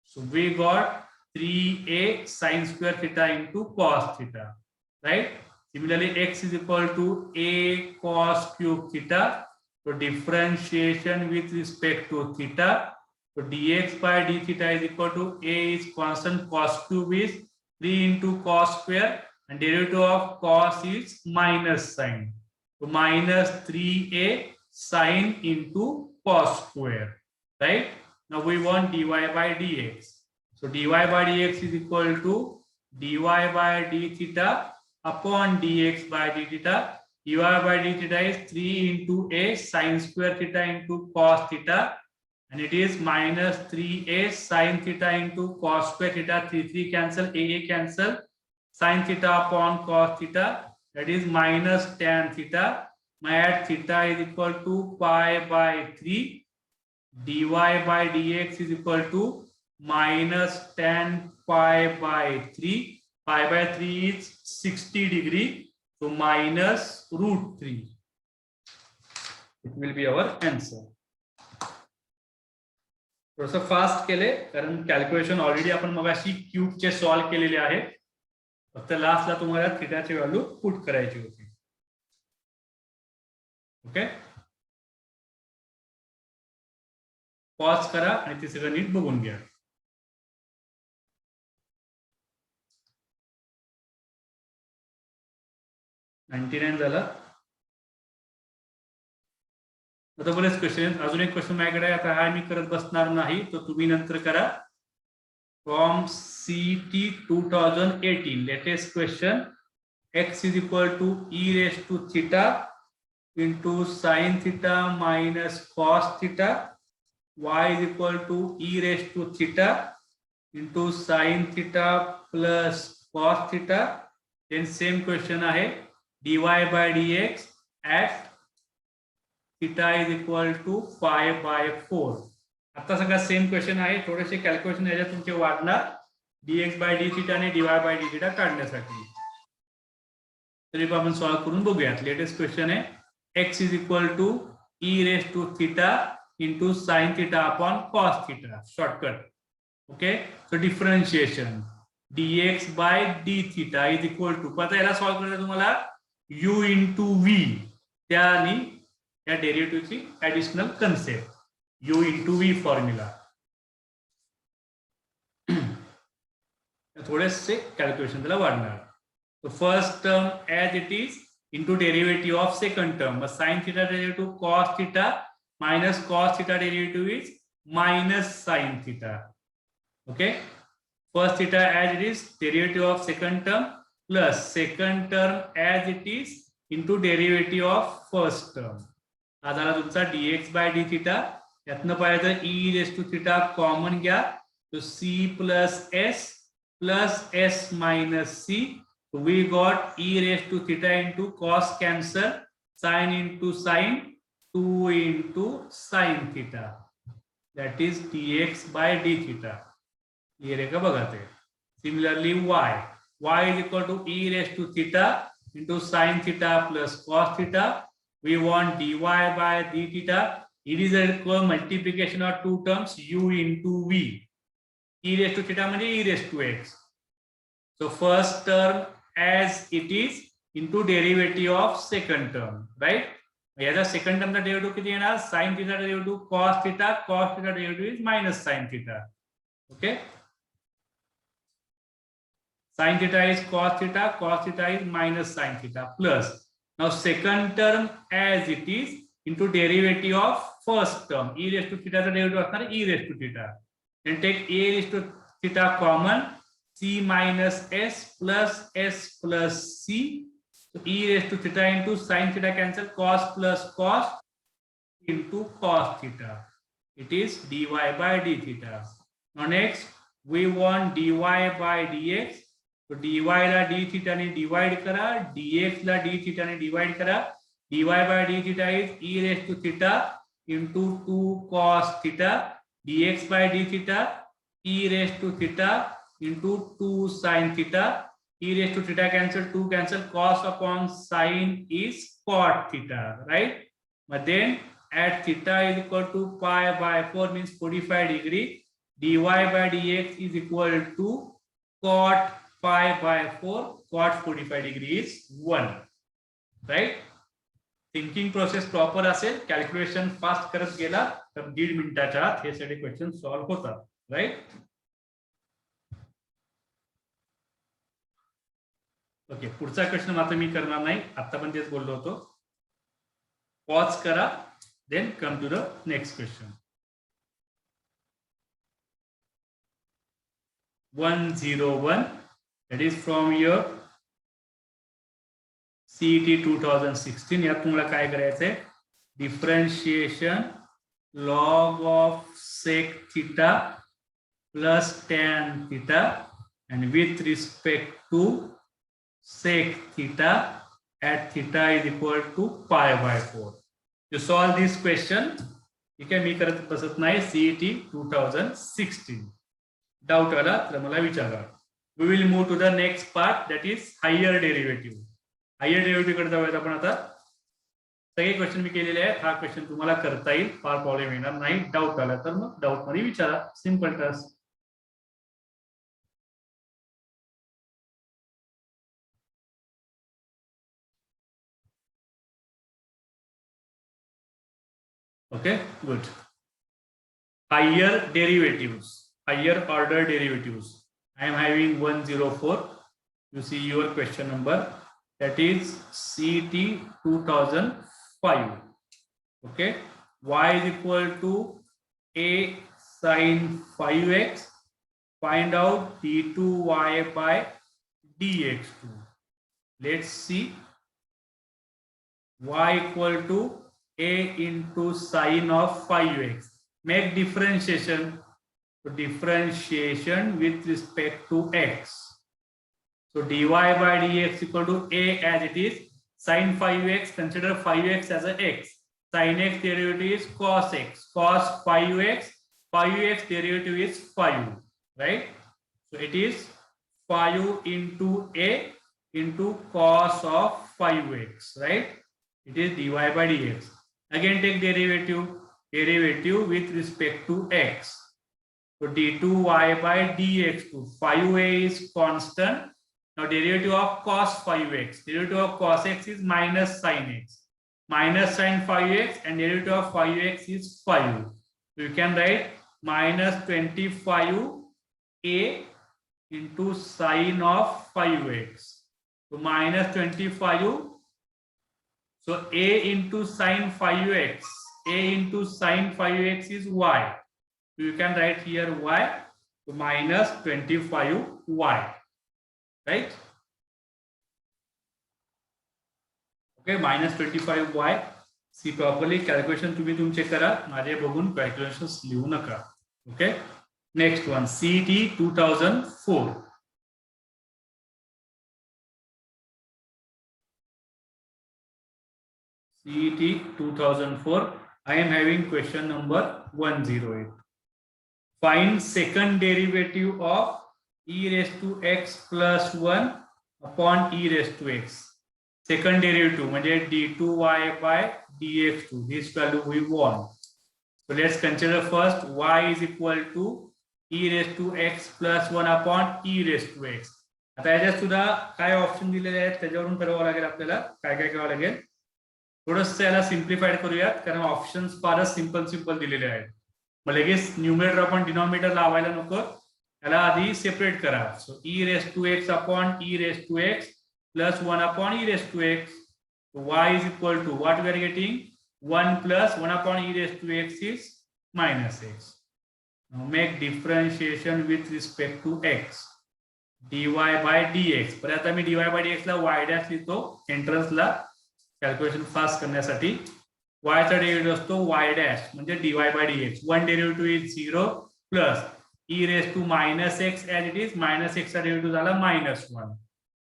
So we got 3a sine square theta into cos theta, right? Similarly, x is equal to a cos cube theta, so differentiation with respect to theta, so dx by d theta is equal to a is constant, cos cube is 3 into cos square, and derivative of cos is minus sine, so minus 3a sine into cos square, right? Now we want dy by dx, so dy by dx is equal to dy by d theta upon dx by d theta. dy by d theta is 3 into a sine square theta into cos theta, and it is minus 3a sine theta into cos square theta. 3 cancel, a cancel, sine theta upon cos theta, that is minus tan theta. My at theta is equal to pi by 3. dy by dx is equal to minus tan pi by 3. Pi by 3 is 60 degree. So minus root 3. It will be our answer. थोडंसं fast केले, कारण calculation already आपण मगाशी क्यूबचे solve केलेले आहे. फक्त लास्टला तुम्हाला थीटाची व्हॅल्यू पुट करायची होती. ओके, पॉज करा आणि ते सगळं नीट बघून घ्या. झाला. आता बरेच क्वेश्चन, अजून एक क्वेश्चन माझ्याकडे आहे, आता हा मी करत बसणार नाही, तो तुम्ही नंतर करा. From CET 2018, latest question. x is equal to e raised to theta into sin theta minus cos theta, y is equal to e raised to theta into sin theta plus cos theta. Then same question आहे, dy by dx at theta is equal to pi by 4. आता सगळा same question आहे, थोडेसे calculation याच्यात तुमचे वाढणार dx by d theta आणि dy by d theta काढण्यासाठी. तरी आपण सॉल्व करून बघूयात. लेटेस्ट क्वेश्चन आहे, x is equal to e raised to theta into sin theta upon cos theta. Shortcut. Okay, so differentiation dx by d theta is equal to, आता याला solve करायचं तुम्हाला u into v, त्यानी या डेरिव्हेटिव्हची additional concept u into v formula. थोडेसे calculation त्याला वाढणार. So first term as it is into derivative of second term. But sin theta derivative cos theta minus cos theta derivative is minus sin theta. Okay. First theta as it is derivative of second term plus second term as it is into derivative of first term. हा झाला तुमचा dx by d theta. यातनं पाहिजे तर e raised to theta common घ्या, तो c plus s minus c. So we got e raised to theta into cos cancel, sin into sin, 2 into sin theta. That is dx by d theta. ये रहेगा बघा ते. Similarly y is equal to e raised to theta into sin theta plus cos theta. We want dy by d theta It is a multiplication of two terms u into v. E raised to theta म्हणजे e raised to x. So first term as it is into derivative of second term, right? याचा second term चा derivative किती येणार? Sin theta derivative cos theta derivative is minus sin theta. Okay? Sin theta is cos theta is minus sin theta plus. Now second term as it is into derivative of first term. E raised to theta चा derivative असणार e raised to theta. Then take a raised to theta common, c minus s plus c. So e raised to theta into sin theta cancel, cos plus cos into cos theta. It is dy by d theta. Now next we want dy by dx. So dy ला d theta ने divide करा, dx ला d theta ने divide करा. dy by d theta is e raised to theta into 2 cos theta. dx by d theta e raised to theta into 2 sin theta. E raised to theta cancel, 2 cancel, cos upon sin is cot theta, right? But then at theta is equal to pi by 4 means 45 degree. dy by dx is equal to cot pi by 4, cot 45 degree is 1, right? Thinking process proper असेल, calculation fast करत गेला तर 1.5 मिनिटाच्या आत हे सगळे question solve होतात, right? Okay, पुढचा question मात्र मी करणार नाही, आता पण तेच बोललो होतो. पॉज करा, then come to the next question. 101 that is from your CET 2016. यात तुम्हाला काय करायचंय? Differentiation log of sec theta plus tan theta and with respect to sec theta at theta is equal to pi by 4. To solve this question, ठीक आहे, मी करत बसत नाही. CET 2016 doubt आला तर मला विचारा. We will move to the next part, that is higher derivative. Higher derivative कडे जाऊयात आपण आता. सगळे क्वेश्चन मी केलेले आहेत. हा क्वेश्चन तुम्हाला करता येईल, फार प्रॉब्लेम येणार नाही. डाऊट आला तर मग डाऊट मध्ये विचारा. Simple task. Okay, good. Higher derivative, higher order derivative. I am having 104. You see your question number, that is CET 2005. Okay, y is equal to a sin 5x. Find out d2y by dx2. Let's see. Y equal to a into sin of 5x. Make differentiation. So differentiation with respect to x. So dy by dx equal to a as it is. Sin 5x, consider 5x as a x. Sin x derivative is cos x. Cos 5x, 5x derivative is 5, right? So it is 5 into a into cos of 5x, right? It is dy by dx. Again take derivative with respect to x. So d2y by dx2. 5a is constant. Now derivative of cos 5x. Derivative of cos x is minus sin x. Minus sin 5x and derivative of 5x is 5. So you can write minus 25a into sin of 5x. So minus 25. So a into sin 5x. A into sin 5x is y. So you can write here y, so minus 25y, right? Okay, minus 25y. See properly calculation तुम्ही तुमचे करा, माझे बघून calculations लिहू नका. Okay, next one, CET 2004. CET 2004. I am having question number 108. Find second derivative of e raised to x plus 1 upon e raised to x. Second derivative म्हणजे d2y by dx2. This value we want. So let's consider first y is equal to e raised to x plus 1 upon e raised to x. आता याच्यात सुद्धा काय option दिलेले आहेत त्याच्यावरून ठरवावं लागेल आपल्याला काय काय करावं लागेल. थोडंसं याला सिम्प्लिफाईड करूयात कारण ऑप्शन्स फारच सिंपल दिलेले आहेत. मग लगेच न्यूमरेटर आपण डिनॉमिनेटर लावायला नको, याला आधी सेपरेट करा. सो e raised to x upon e raised to x plus 1 upon e raised to x. So y is equal to what we are getting? 1 plus 1 upon e raised to x is minus x. Now make differentiation with respect to x. dy by dx. पर आता मी dy by dx ला y dash लिहितो entrance ला calculation fast करण्यासाठी. y चा derivative असतो y dash म्हणजे dy by dx. One derivative is 0 plus e raised to minus x as it is. Minus x चा डेरिव्हेटिव्ह झाला -1.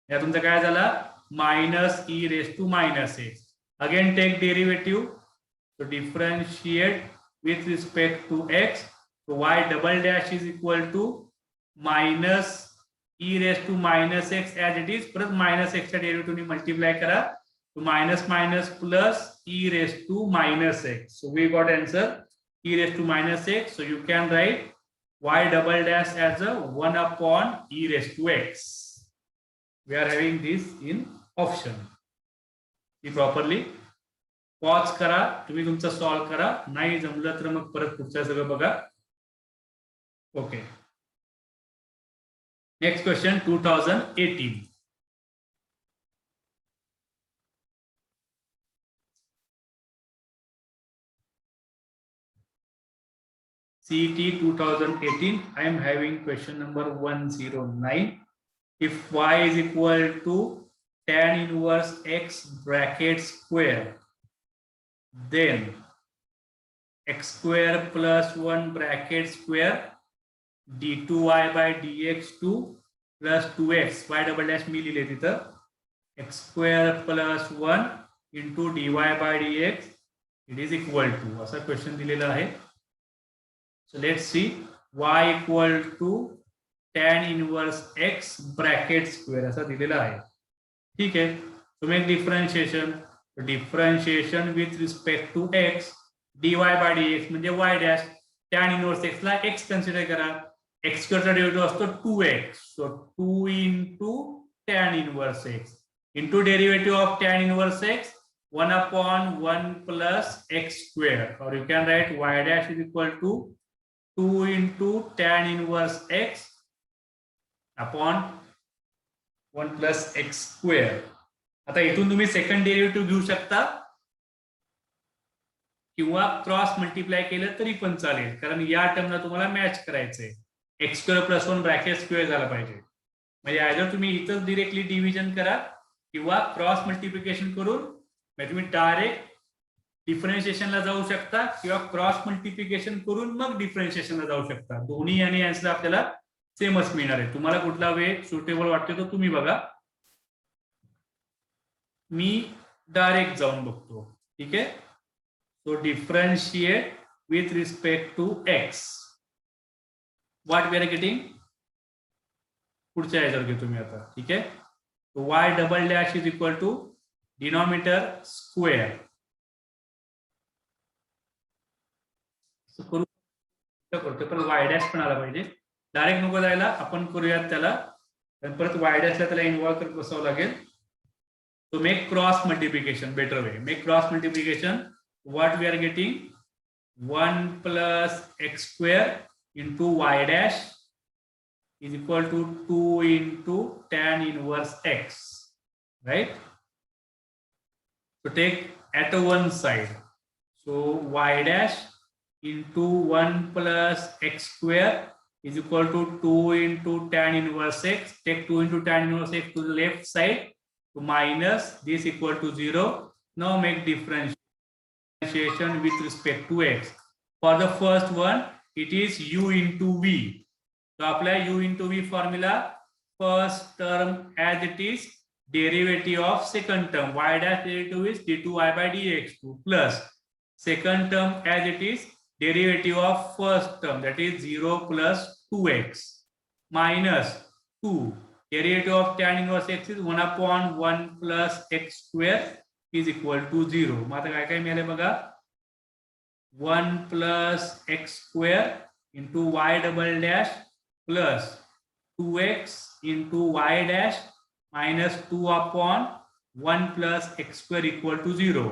या तुमचं काय झाला minus e raised to minus x. Again take derivative. So differentiate with respect to x. So y double dash is equal to minus e raised to minus x as it is. परत minus x चा derivative ने multiply करा. So minus minus plus e raised to minus x. So we got answer e raised to minus x. So you can write y double dash as a 1 upon e raised to x. We are having this in option. See properly. Pause करा, तुम्ही तुमचं solve करा. नाही जमलं तर मग परत पुढचं सगळं बघा. Okay. Next question 2018. CET 2018. I am having question number 109. If y is equal to tan inverse x bracket square, then x square plus 1 bracket square d2y by dx2 plus 2x y double dash मी लिहिले तिथं x square plus 1 into dy by dx it is equal to असा question दिलेला आहे. So let's see y equal to tan inverse x bracket square असा दिलेला आहे. ठीक आहे. So make differentiation. Differentiation with respect to x dy by dx म्हणजे y dash. tan inverse x ला x कन्सिडर करा. x स्क्वेअर चा derivative असतो 2x. So 2 into tan inverse x into derivative of tan inverse x 1 upon 1 plus x square, or you can write y dash is equal to 2 into tan inverse x upon 1 plus x square. आता इथून तुम्ही second derivative घेऊ शकता किंवा cross multiply केलं तरी पण चालेल, कारण या टर्मला तुम्हाला मॅच करायचंय. X square plus 1 bracket square झाला पाहिजे. म्हणजे आयदर तुम्ही इथं डिरेक्टली डिव्हिजन करा किंवा क्रॉस मल्टिप्लिकेशन करून म्हणजे तुम्ही डायरेक्ट डिफरन्शिएशनला जाऊ शकता किंवा क्रॉस मल्टिप्लिकेशन करून मग डिफरन्शिएशनला जाऊ शकता. दोन्ही आणि आन्सर आपल्याला सेमच मिळणार आहे. तुम्हाला कुठला वे सुटेबल वाटतो तो तुम्ही बघा. मी डायरेक्ट जाऊन बघतो. ठीक आहे. So differentiate with respect to X. What we are getting पुढच्या ह्याच्यावर घेतो मी आता. ठीक आहे. Y double dash is equal to denominator square. करतो पण वाय डॅश पण आला पाहिजे. डायरेक्ट नको जायला, आपण करूयात त्याला. परत वाय डॅशला त्याला इन्व्हॉल्व करत बसावं लागेल. So make cross multiplication, better way. Make cross multiplication. What we are getting? 1 plus x square into y dash is equal to 2 into tan inverse x. Right? So take at one side. So y dash into 1 plus x square is equal to 2 into tan inverse x. Take 2 into tan inverse x to the left side. Minus this equal to 0. Now make differentiation with respect to x. For the first one, it is u into v. So apply u into v formula. First term as it is derivative of second term. Y dash derivative is d2y by dx2 plus second term as it is derivative of first term, that is 0 plus 2x minus 2. Derivative of tan inverse x is 1 upon 1 plus x square is equal to 0. मग आता काय काय मिळाले बघा. 1 plus x square into y double dash plus 2x into y dash minus 2 upon 1 plus x square equal to 0.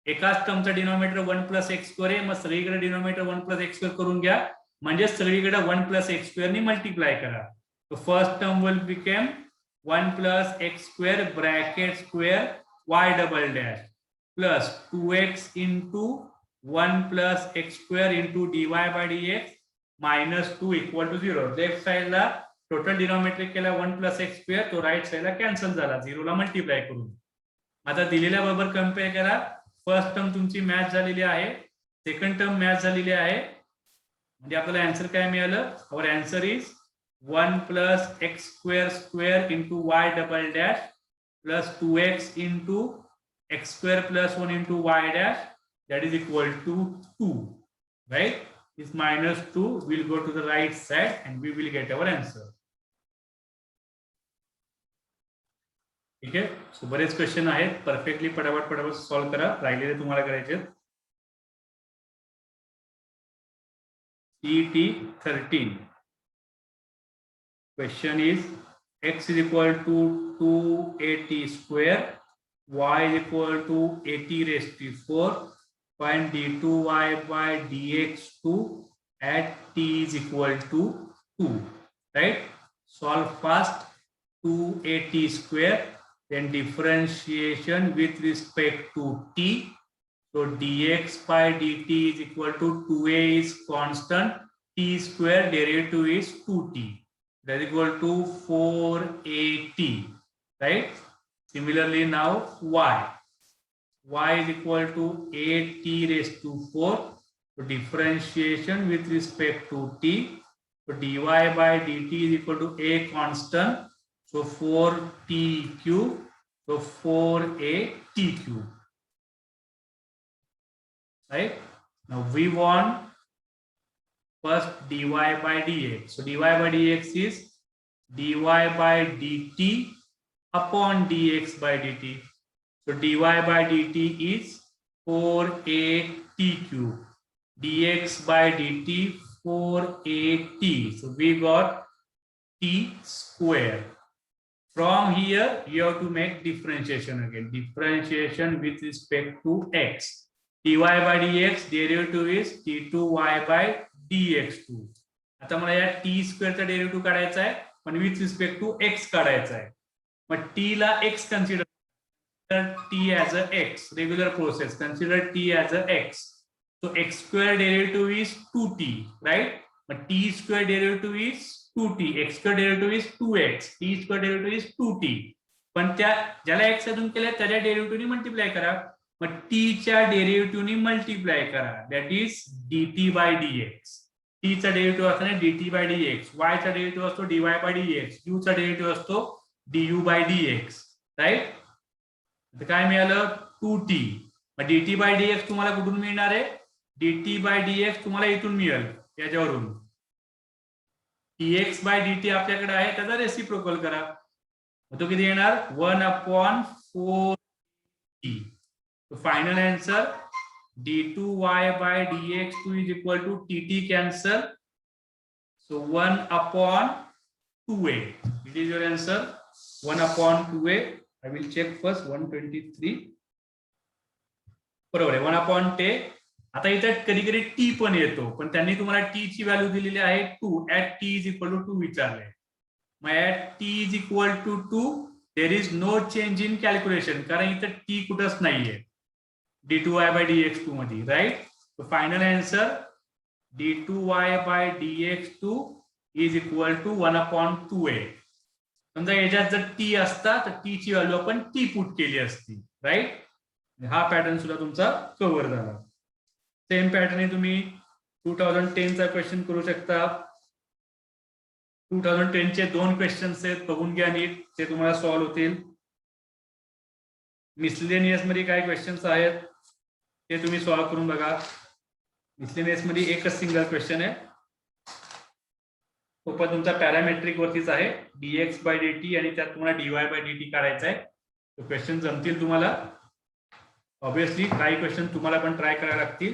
एकाच टर्मचा denominator 1 plus x square आहे, मग सगळीकडे denominator 1 plus x square करून घ्या, म्हणजे सगळीकडे 1 प्लस एक्स स्क्वेअर नी मल्टिप्लाय करा. तो first term will become 1 plus x square bracket square y double dash plus 2x into 1 plus x square into dy by dx minus 2 equal to 0. Left साइडला total denominator केला 1 plus x square, तो right साइडला cancel झाला 0 ला multiply करून. आता दिलेल्या बरोबर compare करा. फर्स्ट टर्म तुमची मॅच झालेली आहे, सेकंड टर्म मॅच झालेली आहे, म्हणजे आपल्याला आन्सर काय मिळालं. Our answer is 1 plus x square square into y double dash plus 2x into x square plus 1 into y dash that is equal to 2, right? This minus 2 will go to the right side and we will get our answer. ठीक आहे. सो बरेच question आहेत, perfectly पटापट solve करा, राहिलेले तुम्हाला करायचे. CET 13 question is x is equal to 280 square, y is equal to 80 raised to 4, find d2y by dx2 at t is equal to 2, right? Solve fast. 280 square, then differentiation with respect to t, so dx by dt is equal to 2a is constant, t square derivative is 2t, that is equal to 4at, right? Similarly now y is equal to 8t raised to 4, so differentiation with respect to t, so dy by dt is equal to a constant, so 4t cube, so 4at cube, right? Now we want first dy by dx. So dy by dx is dy by dt upon dx by dt. So dy by dt is 4at cube, dx by dt 4at, so we got t square. From here you have to make differentiation again, differentiation with respect to x. dy by dx derivative is t2y by dx2. आता मला या t स्क्वेअरचा derivative काढायचा आहे, पण with respect to x काढायचा आहे. मग t ला x consider, t as a x, regular process, consider t as a x. So x square derivative is 2t, right? But t square derivative is 2t, x square derivative is 2x, t square derivative is 2t. पण त्या ज्याला x अजून केलं त्याच्या डेरिव्हेटिव्हनी multiply करा, मग t च्या डेरिव्हेटिव्हनी multiply करा, that is dt by dx. t चा डेरिव्हेटिव्ह असतो dt by dx, y चा डेरिव्हेटिव्ह असतो dy by dx, u चा डेरिव्हेटिव्ह असतो du by dx, राईट? तर काय मिळालं 2t. Mug dt by dx तुम्हाला कुठून मिळणार आहे, dt by dx तुम्हाला इथून मिळेल याच्यावरून. dx by dt आपल्याकडे आहे, त्याचा रेसिप्रोकल करा, तो किती येणार 1/4t. so final answer d2y by dx2 is equal to tt cancel, so 1/2a. it is your answer, 1/2a. I will check first. 123 बरोबर आहे, 1/10. आता इथे कधी कधी टी पण येतो, पण त्यांनी तुम्हाला टी ची व्हॅल्यू दिलेली आहे 2, at t is equal to 2 विचारलंय. मग at t is equal to 2 there is no change in calculation, कारण इथं टी कुठंच नाहीये d2y by dx2 मध्ये, right? So final answer d2y by dx2 is equal to 1/2a. समजा याच्यात जर टी असता तर टी ची व्हॅल्यू आपण टी पुट केली असती, राईट? हा पॅटर्न सुद्धा तुमचा कव्हर झाला. सेम पॅटर्न तुम्ही 2010 चा क्वेश्चन करू शकता. 2010 चे 2 क्वेश्चन्स आहेत, बघून घ्या नीट, ते तुम्हाला सॉल्व्ह होतील. मिसलेनियस मध्ये काय क्वेश्चन्स आहेत ते तुम्ही सॉल्व्ह करून बघा. मिसलेनियस मध्ये एकच सिंगल क्वेश्चन आहे, तो पण तुमचा पॅरामेट्रिक वरतीच आहे, dx by dt, आणि त्यात तुम्हाला dy by dt काढायचा आहे. तो क्वेश्चन जमतील तुम्हाला. ऑब्विसली काही क्वेश्चन तुम्हाला पण ट्राय करायला लागतील.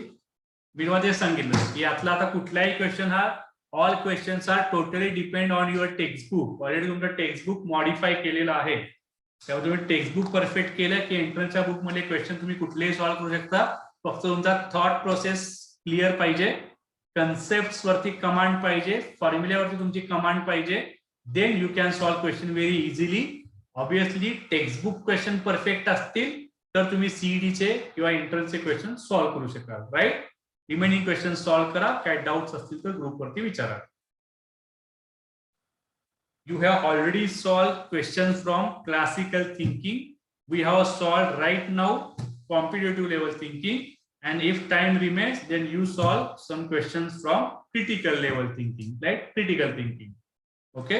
मी तुम्हाला ते सांगितलं की यातला आता कुठलाही क्वेश्चन हा all questions are totally depend on your textbook. Already तुमचं टेक्स्टबुक मॉडिफाय केलेलं आहे, त्यामुळे तुम्ही टेक्स्टबुक परफेक्ट केलं की एंट्रन्सच्या बुक मध्ये क्वेश्चन तुम्ही कुठलेही सॉल्व्ह करू शकता. फक्त तुमचा थॉट प्रोसेस क्लिअर पाहिजे, कन्सेप्ट वरती कमांड पाहिजे, फॉर्म्युल्यावरती तुमची कमांड पाहिजे, then you can solve question very easily. Obviously textbook question perfect असतील तर तुम्ही सीईडीचे किंवा एंट्रन्सचे क्वेश्चन सॉल्व्ह करू शकाल. राईट. रिमेनिंग क्वेश्चन सॉल्व्ह करा. काय डाऊट्स असतील तर ग्रुपवरती विचारा. You have already solved questions from classical thinking. We have solved right now competitive level thinking, and if time remains then you solve some questions from critical level thinking, like critical thinking. Okay,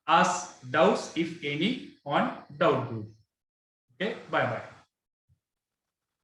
ask doubts if any on doubt group. Okay, bye bye.